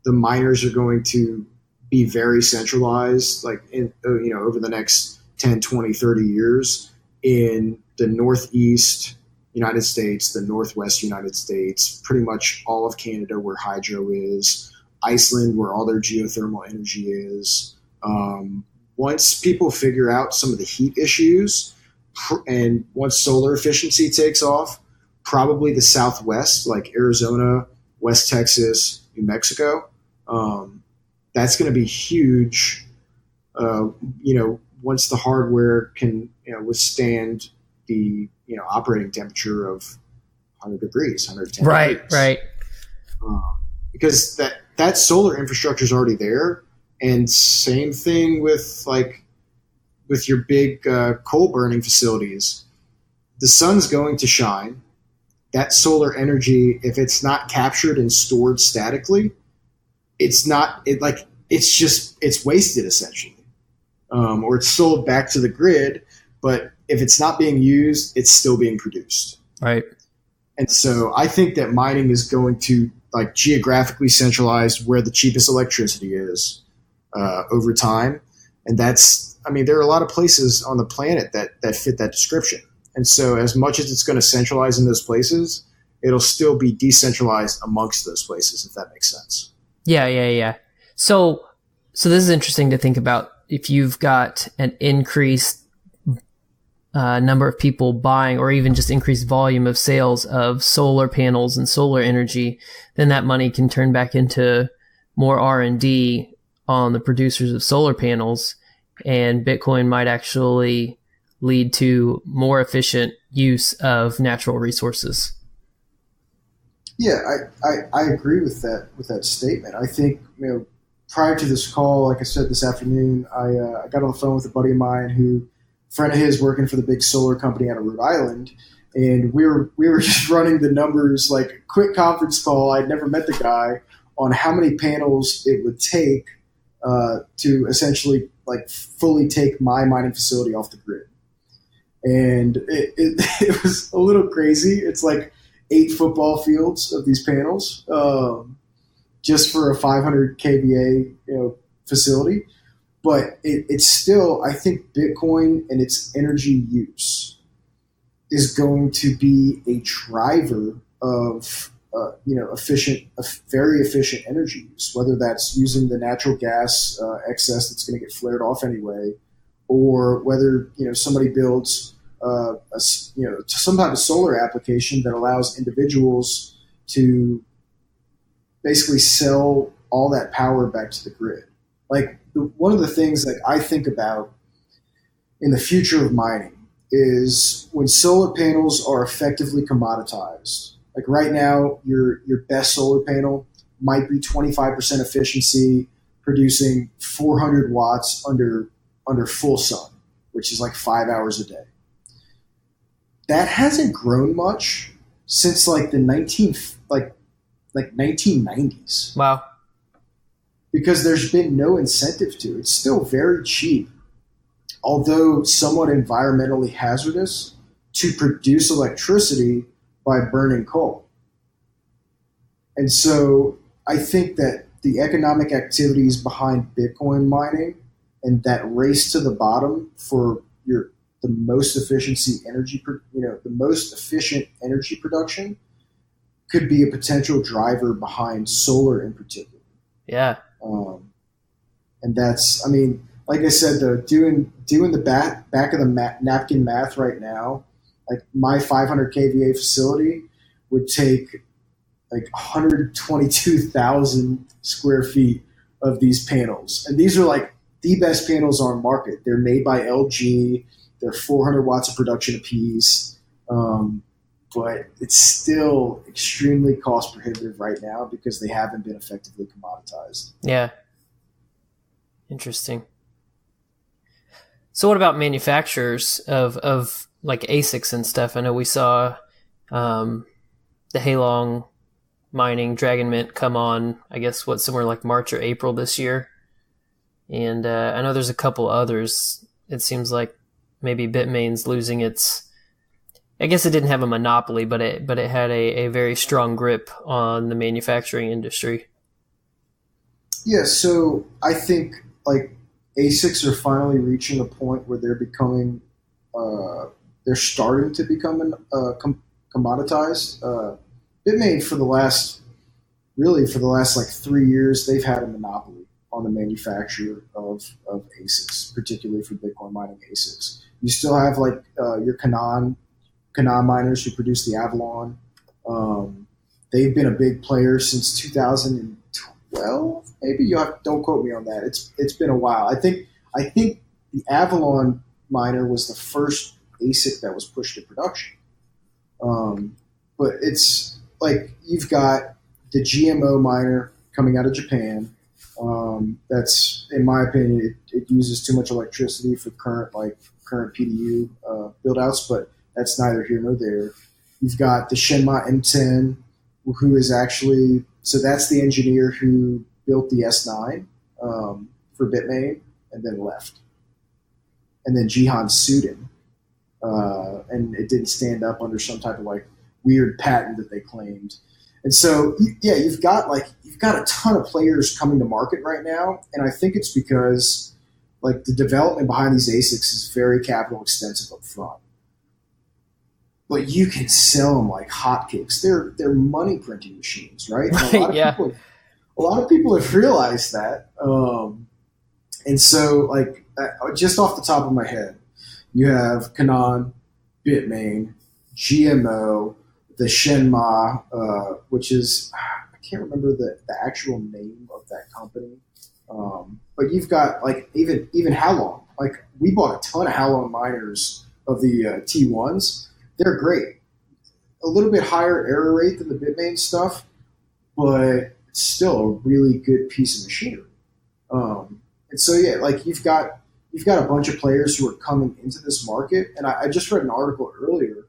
the miners are going to be very centralized, like over the next 10, 20, 30 years in the Northeast United States, the Northwest United States, pretty much all of Canada where hydro is, Iceland where all their geothermal energy is. Once people figure out some of the heat issues, and once solar efficiency takes off, probably the Southwest, like Arizona, West Texas, New Mexico, that's going to be huge. Once the hardware can withstand the operating temperature of 100 degrees, 110 degrees. Right. Because that solar infrastructure is already there. And same thing with your big coal burning facilities. The sun's going to shine. That solar energy, if it's not captured and stored statically, it's wasted essentially, or it's sold back to the grid. But if it's not being used, it's still being produced. Right. And so I think that mining is going to geographically centralize where the cheapest electricity is over time. And there are a lot of places on the planet that fit that description. And so as much as it's going to centralize in those places, it'll still be decentralized amongst those places, if that makes sense. Yeah. So this is interesting to think about. If you've got an increased number of people buying, or even just increased volume of sales of solar panels and solar energy, then that money can turn back into more R&D on the producers of solar panels, and Bitcoin might actually lead to more efficient use of natural resources. Yeah, I agree with that statement. I think, prior to this call, like I said this afternoon, I got on the phone with a buddy of mine a friend of his working for the big solar company out of Rhode Island, and we were just running the numbers, like a quick conference call. I'd never met the guy, on how many panels it would take to essentially fully take my mining facility off the grid. And it was a little crazy. It's like 8 football fields of these panels, just for a 500 kVA facility. But it's still, I think Bitcoin and its energy use is going to be a driver of very efficient energy use, whether that's using the natural gas excess that's going to get flared off anyway, or whether somebody builds some type of solar application that allows individuals to basically sell all that power back to the grid. One of the things that I think about in the future of mining is when solar panels are effectively commoditized. Like right now, your best solar panel might be 25% efficiency, producing 400 watts under full sun, which is 5 hours a day. That hasn't grown much since the 1990s. Wow. Because there's been no incentive to. It's still very cheap, although somewhat environmentally hazardous, to produce electricity by burning coal. And so I think that the economic activities behind Bitcoin mining and that race to the bottom for the most efficient energy production could be a potential driver behind solar in particular. Yeah. And that's, like I said, though, doing the back of the napkin math right now, my 500 kVA facility would take 122,000 square feet of these panels. And these are the best panels on market. They're made by LG. They're 400 watts of production apiece. But it's still extremely cost prohibitive right now because they haven't been effectively commoditized. Yeah. Interesting. So what about manufacturers of ASICs and stuff? I know we saw the Halong mining Dragon Mint come on, I guess, somewhere March or April this year. And I know there's a couple others. It seems like maybe Bitmain's losing its I guess it didn't have a monopoly, but it had a very strong grip on the manufacturing industry. Yeah, so I think like ASICs are finally reaching a point where they're becoming, they're starting to become commoditized. Bitmain for the last like 3 years, they've had a monopoly on the manufacture of ASICs, particularly for Bitcoin mining ASICs. You still have like your Canaan miners who produce the Avalon. They've been a big player since 2012. Maybe don't quote me on that. It's been a while. I think the Avalon miner was the first ASIC that was pushed to production. But it's like you've got the GMO miner coming out of Japan. That's, in my opinion, it uses too much electricity for current PDU build-outs, but that's neither here nor there. You've got the Shenma M10, who is actually, so that's the engineer who built the S9 for Bitmain and then left. And then Jihan sued him, and it didn't stand up under some type of like weird patent that they claimed. And so, yeah, you've got a ton of players coming to market right now, and I think it's because like the development behind these ASICs is very capital extensive up front. But you can sell them like hotcakes. They're money printing machines, right? And a lot of people have realized that. And so, like, just off the top of my head, you have Canaan, Bitmain, GMO, the Shenma, which is, I can't remember the actual name of that company. But you've got like even Halong. Like, we bought a ton of Halong miners of the T1s. They're great. A little bit higher error rate than the Bitmain stuff, but it's still a really good piece of machinery. And so, yeah, like you've got a bunch of players who are coming into this market. And I just read an article earlier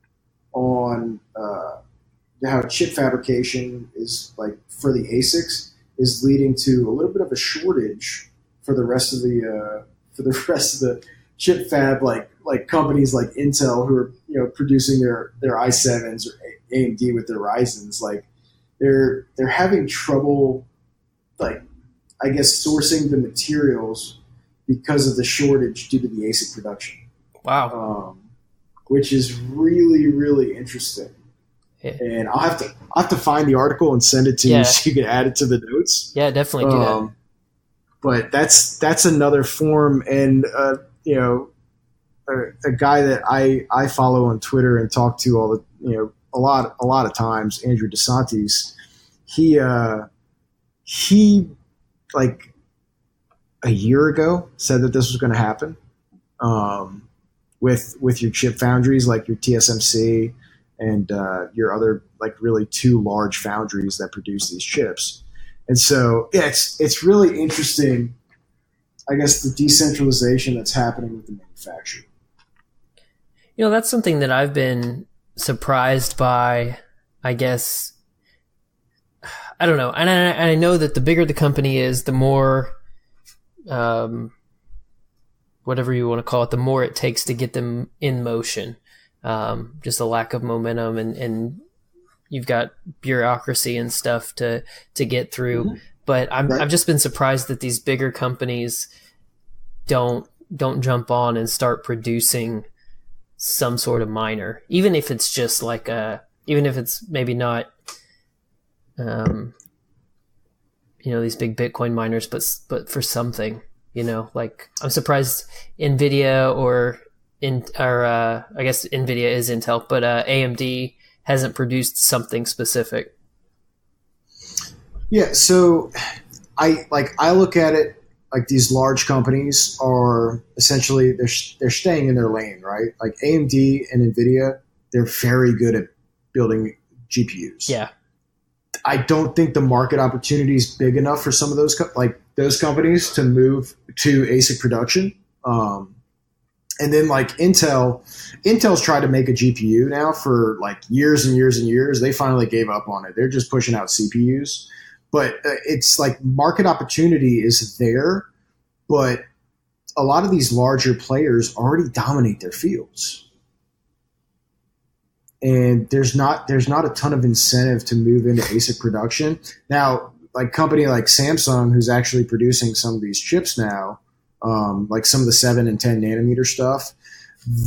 on how chip fabrication is, like, for the ASICs is leading to a little bit of a shortage for the rest of the chip fab, like companies like Intel, who are, you know, producing their i7s, or AMD with their Ryzens. Like, they're having trouble, like, I guess, sourcing the materials because of the shortage due to the ASIC production. Wow. Which is really, really interesting. Yeah. And I'll have to find the article and send it to you so you can add it to the notes. Yeah, definitely do that. But that's another form. And you know, a guy that I follow on Twitter and talk to all the, you know, a lot of times, Andrew DeSantis, he like a year ago said that this was going to happen with your chip foundries like your TSMC and your other, like, really two large foundries that produce these chips. And so, yeah, it's really interesting, I guess, the decentralization that's happening with the manufacturer. You know, that's something that I've been surprised by, I guess. I don't know. And I know that the bigger the company is, the more, whatever you want to call it, the more it takes to get them in motion. Just a lack of momentum, and you've got bureaucracy and stuff to get through. Mm-hmm. But I've just been surprised that these bigger companies don't jump on and start producing some sort of miner, even if it's just like even if it's maybe not, you know, these big Bitcoin miners, but for something, you know, like, I'm surprised NVIDIA I guess NVIDIA is Intel, but AMD hasn't produced something specific. Yeah, so I look at it like these large companies are essentially, they're staying in their lane, right? Like AMD and NVIDIA, they're very good at building GPUs. Yeah. I don't think the market opportunity is big enough for some of those companies to move to ASIC production. And then, like, Intel's tried to make a GPU now for like years and years and years. They finally gave up on it. They're just pushing out CPUs. But it's like market opportunity is there, but a lot of these larger players already dominate their fields. and there's not a ton of incentive to move into ASIC production. Now, like company like Samsung, who's actually producing some of these chips now, like some of the 7 and 10 nanometer stuff,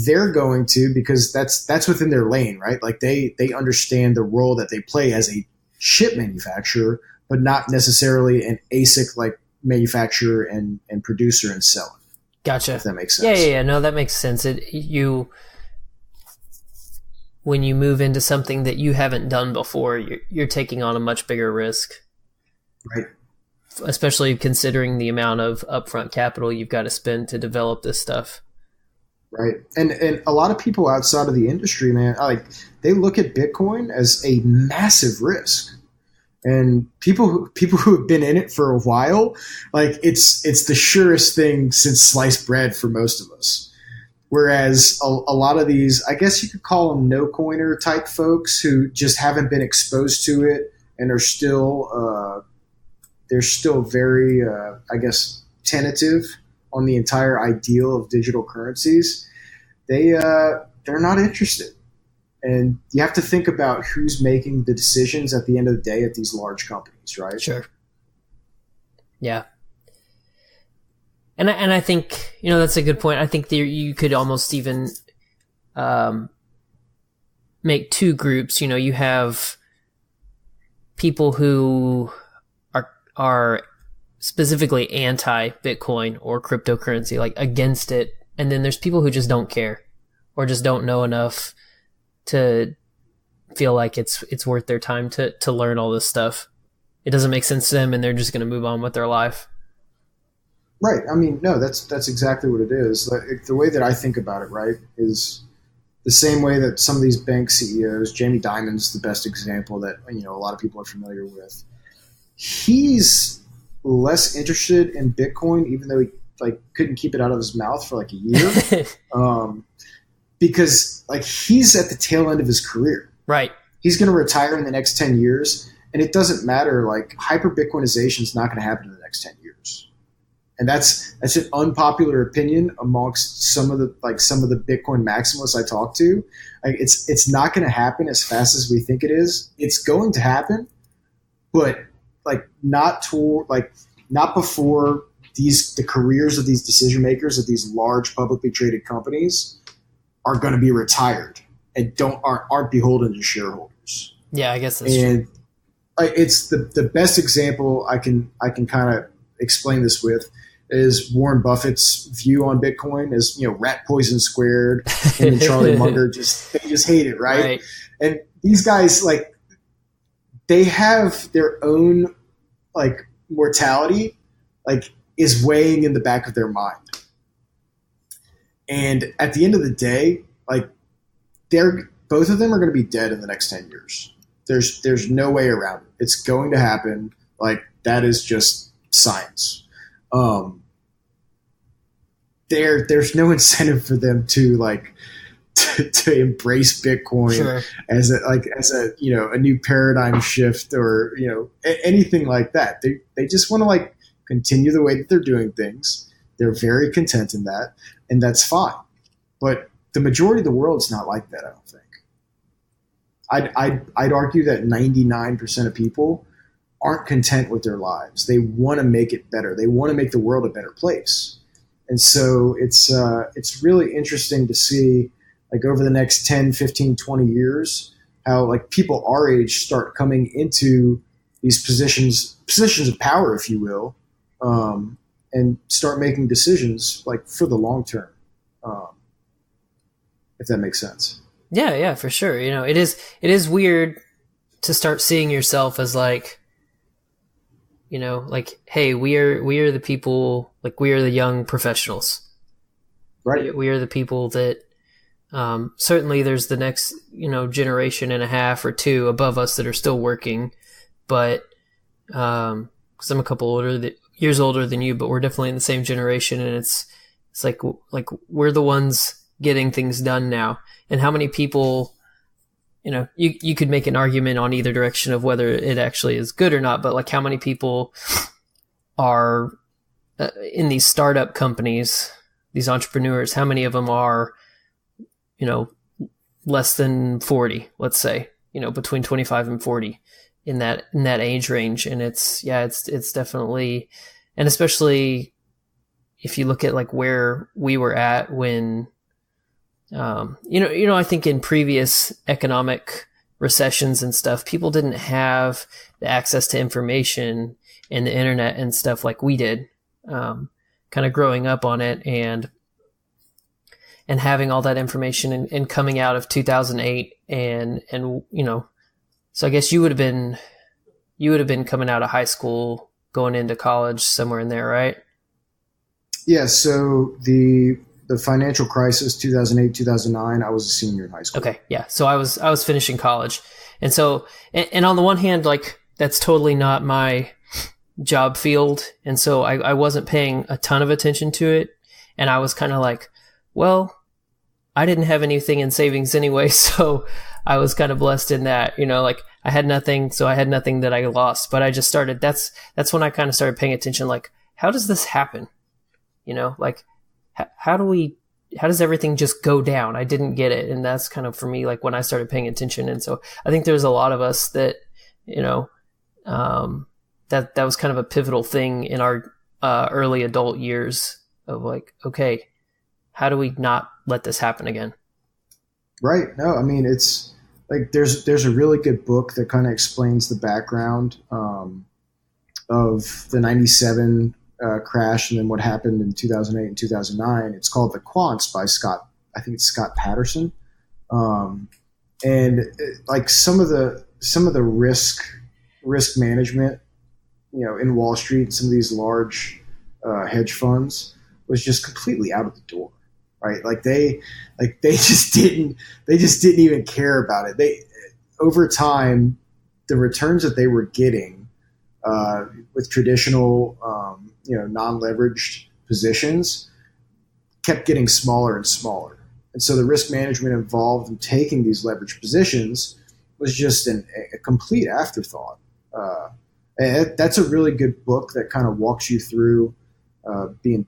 they're going to, because that's within their lane, right? Like they understand the role that they play as a chip manufacturer, but not necessarily an ASIC like manufacturer and producer and seller. Gotcha. If that makes sense. Yeah. No, that makes sense. When you move into something that you haven't done before, you're taking on a much bigger risk. Right. Especially considering the amount of upfront capital you've got to spend to develop this stuff. Right. And a lot of people outside of the industry, man, like they look at Bitcoin as a massive risk. And people who have been in it for a while, like it's the surest thing since sliced bread for most of us. Whereas a lot of these, I guess you could call them no-coiner type folks who just haven't been exposed to it and are still they're still very, I guess, tentative on the entire ideal of digital currencies. They're not interested. And you have to think about who's making the decisions at the end of the day at these large companies, right? Sure. Yeah. And I think, that's a good point. I think you could almost even make two groups. You have people who are specifically anti-Bitcoin or cryptocurrency, like against it. And then there's people who just don't care or just don't know enough to feel like it's worth their time to learn all this stuff. It doesn't make sense to them and they're just going to move on with their life. Right. I mean, no, that's exactly what it is. Like, the way that I think about it, right, is the same way that some of these bank CEOs, Jamie Dimon's the best example that, a lot of people are familiar with. He's less interested in Bitcoin, even though he couldn't keep it out of his mouth for like a year. Because he's at the tail end of his career. Right. He's going to retire in the next 10 years. And it doesn't matter, hyper Bitcoinization is not going to happen in the next 10 years. And that's an unpopular opinion amongst some of the Bitcoin maximalists I talk to. It's not going to happen as fast as we think it is. It's going to happen, but not before the careers of these decision makers of these large publicly traded companies are going to be retired and aren't beholden to shareholders. Yeah, I guess that's true. It's the best example I can kind of explain this with is Warren Buffett's view on Bitcoin is, rat poison squared, and Charlie Munger they just hate it, right? And these guys, they have their own mortality is weighing in the back of their mind. And at the end of the day, both of them are going to be dead in the next 10 years. There's no way around it. It's going to happen. That is just science. There's no incentive for them to to embrace Bitcoin. Sure. as a new paradigm shift or anything like that. They just want to continue the way that they're doing things. They're very content in that, and that's fine. But the majority of the world's not like that, I don't think. I'd argue that 99% of people aren't content with their lives. They want to make it better. They want to make the world a better place. And so it's really interesting to see over the next 10, 15, 20 years how people our age start coming into these positions of power, if you will, and start making decisions for the long term, if that makes sense. Yeah, for sure. It is weird to start seeing yourself as hey, we are the people, we are the young professionals. Right. We are the people that certainly there's the next, generation and a half or two above us that are still working, but because I'm a couple years older than you, but we're definitely in the same generation, and it's we're the ones getting things done now. And how many people, you could make an argument on either direction of whether it actually is good or not, but how many people are in these startup companies, these entrepreneurs, how many of them are, less than 40, let's say, between 25 and 40 in that age range. And it's definitely, and especially if you look at like where we were at when, I think in previous economic recessions and stuff, people didn't have the access to information and the internet and stuff like we did, kind of growing up on it and having all that information and coming out of 2008 and so I guess you would have been coming out of high school, going into college somewhere in there, right? Yeah. So the financial crisis, 2008, 2009, I was a senior in high school. Okay. Yeah. So I was finishing college. And so, and on the one hand, like that's totally not my job field. And so I wasn't paying a ton of attention to it. And I was kind of like, well, I didn't have anything in savings anyway. So I was kind of blessed in that, like I had nothing. So I had nothing that I lost, but I just started, that's when I kind of started paying attention. Like, how does this happen? Like how does everything just go down? I didn't get it. And that's kind of for me, like when I started paying attention. And so I think there's a lot of us that, that was kind of a pivotal thing in our early adult years of like, okay, how do we not let this happen again? Right. No, I mean, it's like there's a really good book that kind of explains the background of the 97 crash and then what happened in 2008 and 2009. It's called The Quants by Scott Patterson. Like some of the risk management, in Wall Street, some of these large hedge funds was just completely out of the door. Right. Like they just didn't even care about it. Over time, the returns that they were getting with traditional, non-leveraged positions kept getting smaller and smaller. And so the risk management involved in taking these leveraged positions was just a complete afterthought. And that's a really good book that kind of walks you through the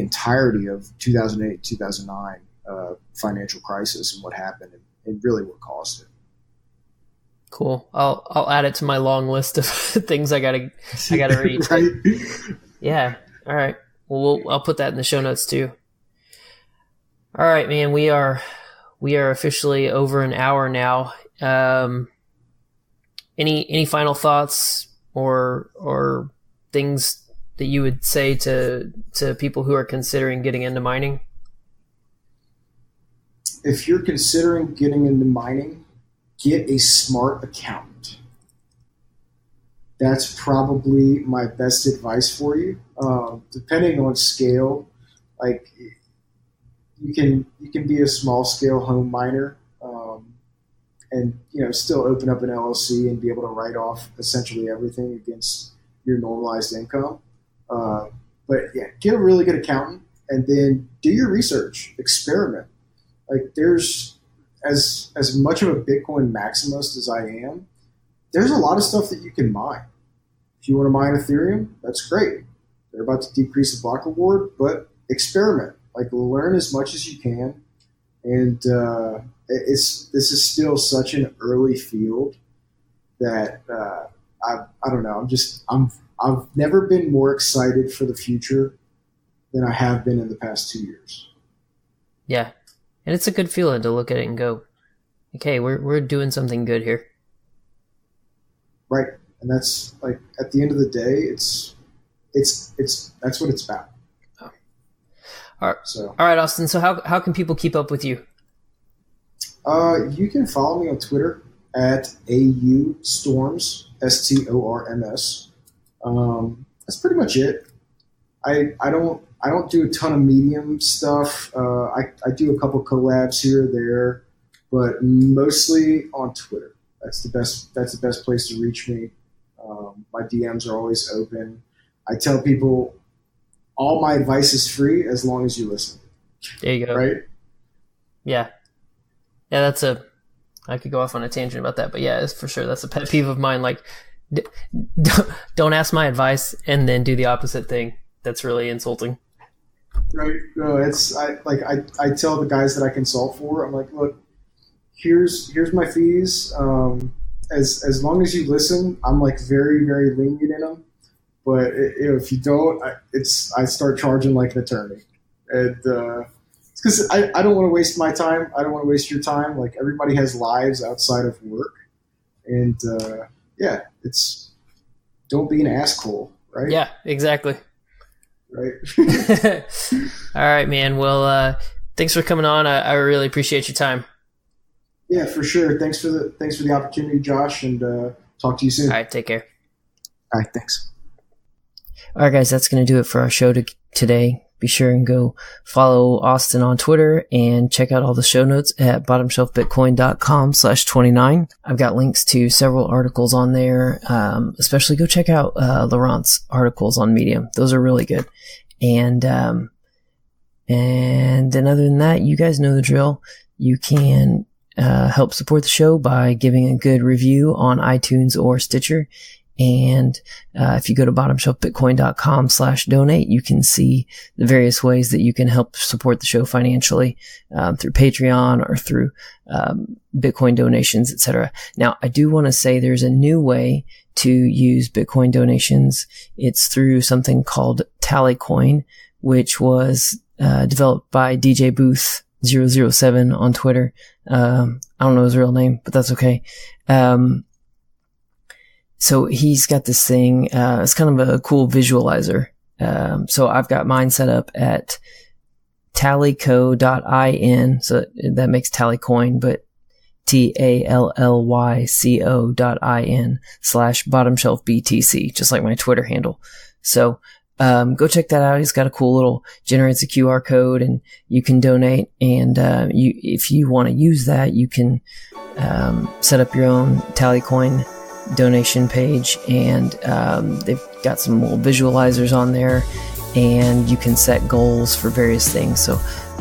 entirety of 2008, 2009 financial crisis and what happened and really what caused it. Cool. I'll add it to my long list of things I gotta read. Right. Yeah. All right. Well, I'll put that in the show notes too. All right, man. We are officially over an hour now. Any final thoughts or things that you would say to people who are considering getting into mining? If you're considering getting into mining, get a smart accountant. That's probably my best advice for you. Depending on scale, like you can be a small scale home miner, and still open up an LLC and be able to write off essentially everything against your normalized income. But yeah, get a really good accountant and then do your research, experiment. Like there's as much of a Bitcoin maximalist as I am, there's a lot of stuff that you can mine. If you want to mine Ethereum, that's great. They're about to decrease the block reward, but experiment. Like learn as much as you can. And this is still such an early field that I don't know. I've never been more excited for the future than I have been in the past 2 years. Yeah. And it's a good feeling to look at it and go, okay, we're doing something good here. Right. And that's like, at the end of the day, it's that's what it's about. Oh. All right, Austin. So how can people keep up with you? You can follow me on Twitter at AUStorms, STORMS. That's pretty much it. I don't do a ton of Medium stuff. I do a couple collabs here or there, but mostly on Twitter. That's the best place to reach me. My DMs are always open. I tell people all my advice is free as long as you listen. There you go. Right? Yeah. Yeah, I could go off on a tangent about that, but yeah, it's for sure. That's a pet peeve of mine. Like, don't ask my advice and then do the opposite thing. That's really insulting. Right. No, I tell the guys that I consult for, I'm like, look, here's my fees. As long as you listen, I'm like very, very lenient in them. But if you don't, I start charging like an attorney, and it's because I don't want to waste my time. I don't want to waste your time. Like, everybody has lives outside of work, and it's don't be an asshole, right? Yeah, exactly. Right. All right, man. Well, thanks for coming on. I really appreciate your time. Yeah, for sure. Thanks for the opportunity, Josh, and talk to you soon. All right, take care. All right, thanks. All right, guys, that's going to do it for our show today. Be sure and go follow Austin on Twitter and check out all the show notes at bottomshelfbitcoin.com/29. I've got links to several articles on there. Especially go check out Laurent's articles on Medium. Those are really good. And then other than that, you guys know the drill. You can help support the show by giving a good review on iTunes or Stitcher. And if you go to bottomshelfbitcoin.com/donate, you can see the various ways that you can help support the show financially through Patreon or through Bitcoin donations, etc. Now, I do want to say there's a new way to use Bitcoin donations. It's through something called Tallycoin, which was developed by DJ Booth 007 on Twitter. I don't know his real name, but that's okay. So he's got this thing, it's kind of a cool visualizer. So I've got mine set up at tallyco.in. So that makes Tallycoin, but TALLYCO.in/bottomshelfbtc, just like my Twitter handle. So, go check that out. He's got a cool little generates a QR code and you can donate. And, if you want to use that, you can, set up your own Tallycoin donation page, and they've got some little visualizers on there, and you can set goals for various things. So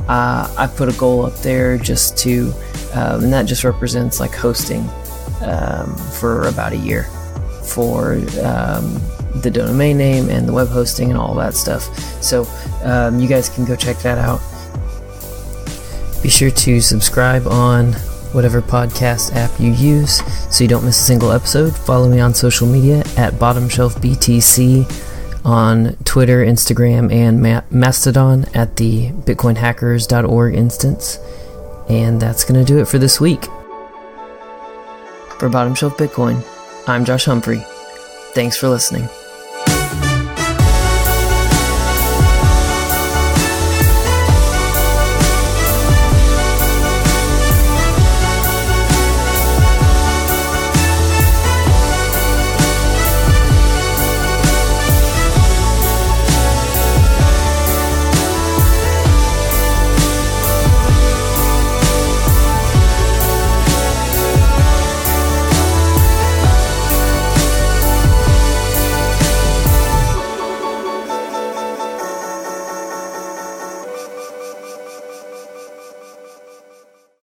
I put a goal up there just to and that just represents like hosting for about a year for the domain name and the web hosting and all that stuff. So you guys can go check that out. Be sure to subscribe on whatever podcast app you use so you don't miss a single episode. Follow me on social media at BottomshelfBTC on Twitter, Instagram, and Mastodon at the bitcoinhackers.org instance. And that's going to do it for this week. For Bottom Shelf Bitcoin, I'm Josh Humphrey. Thanks for listening.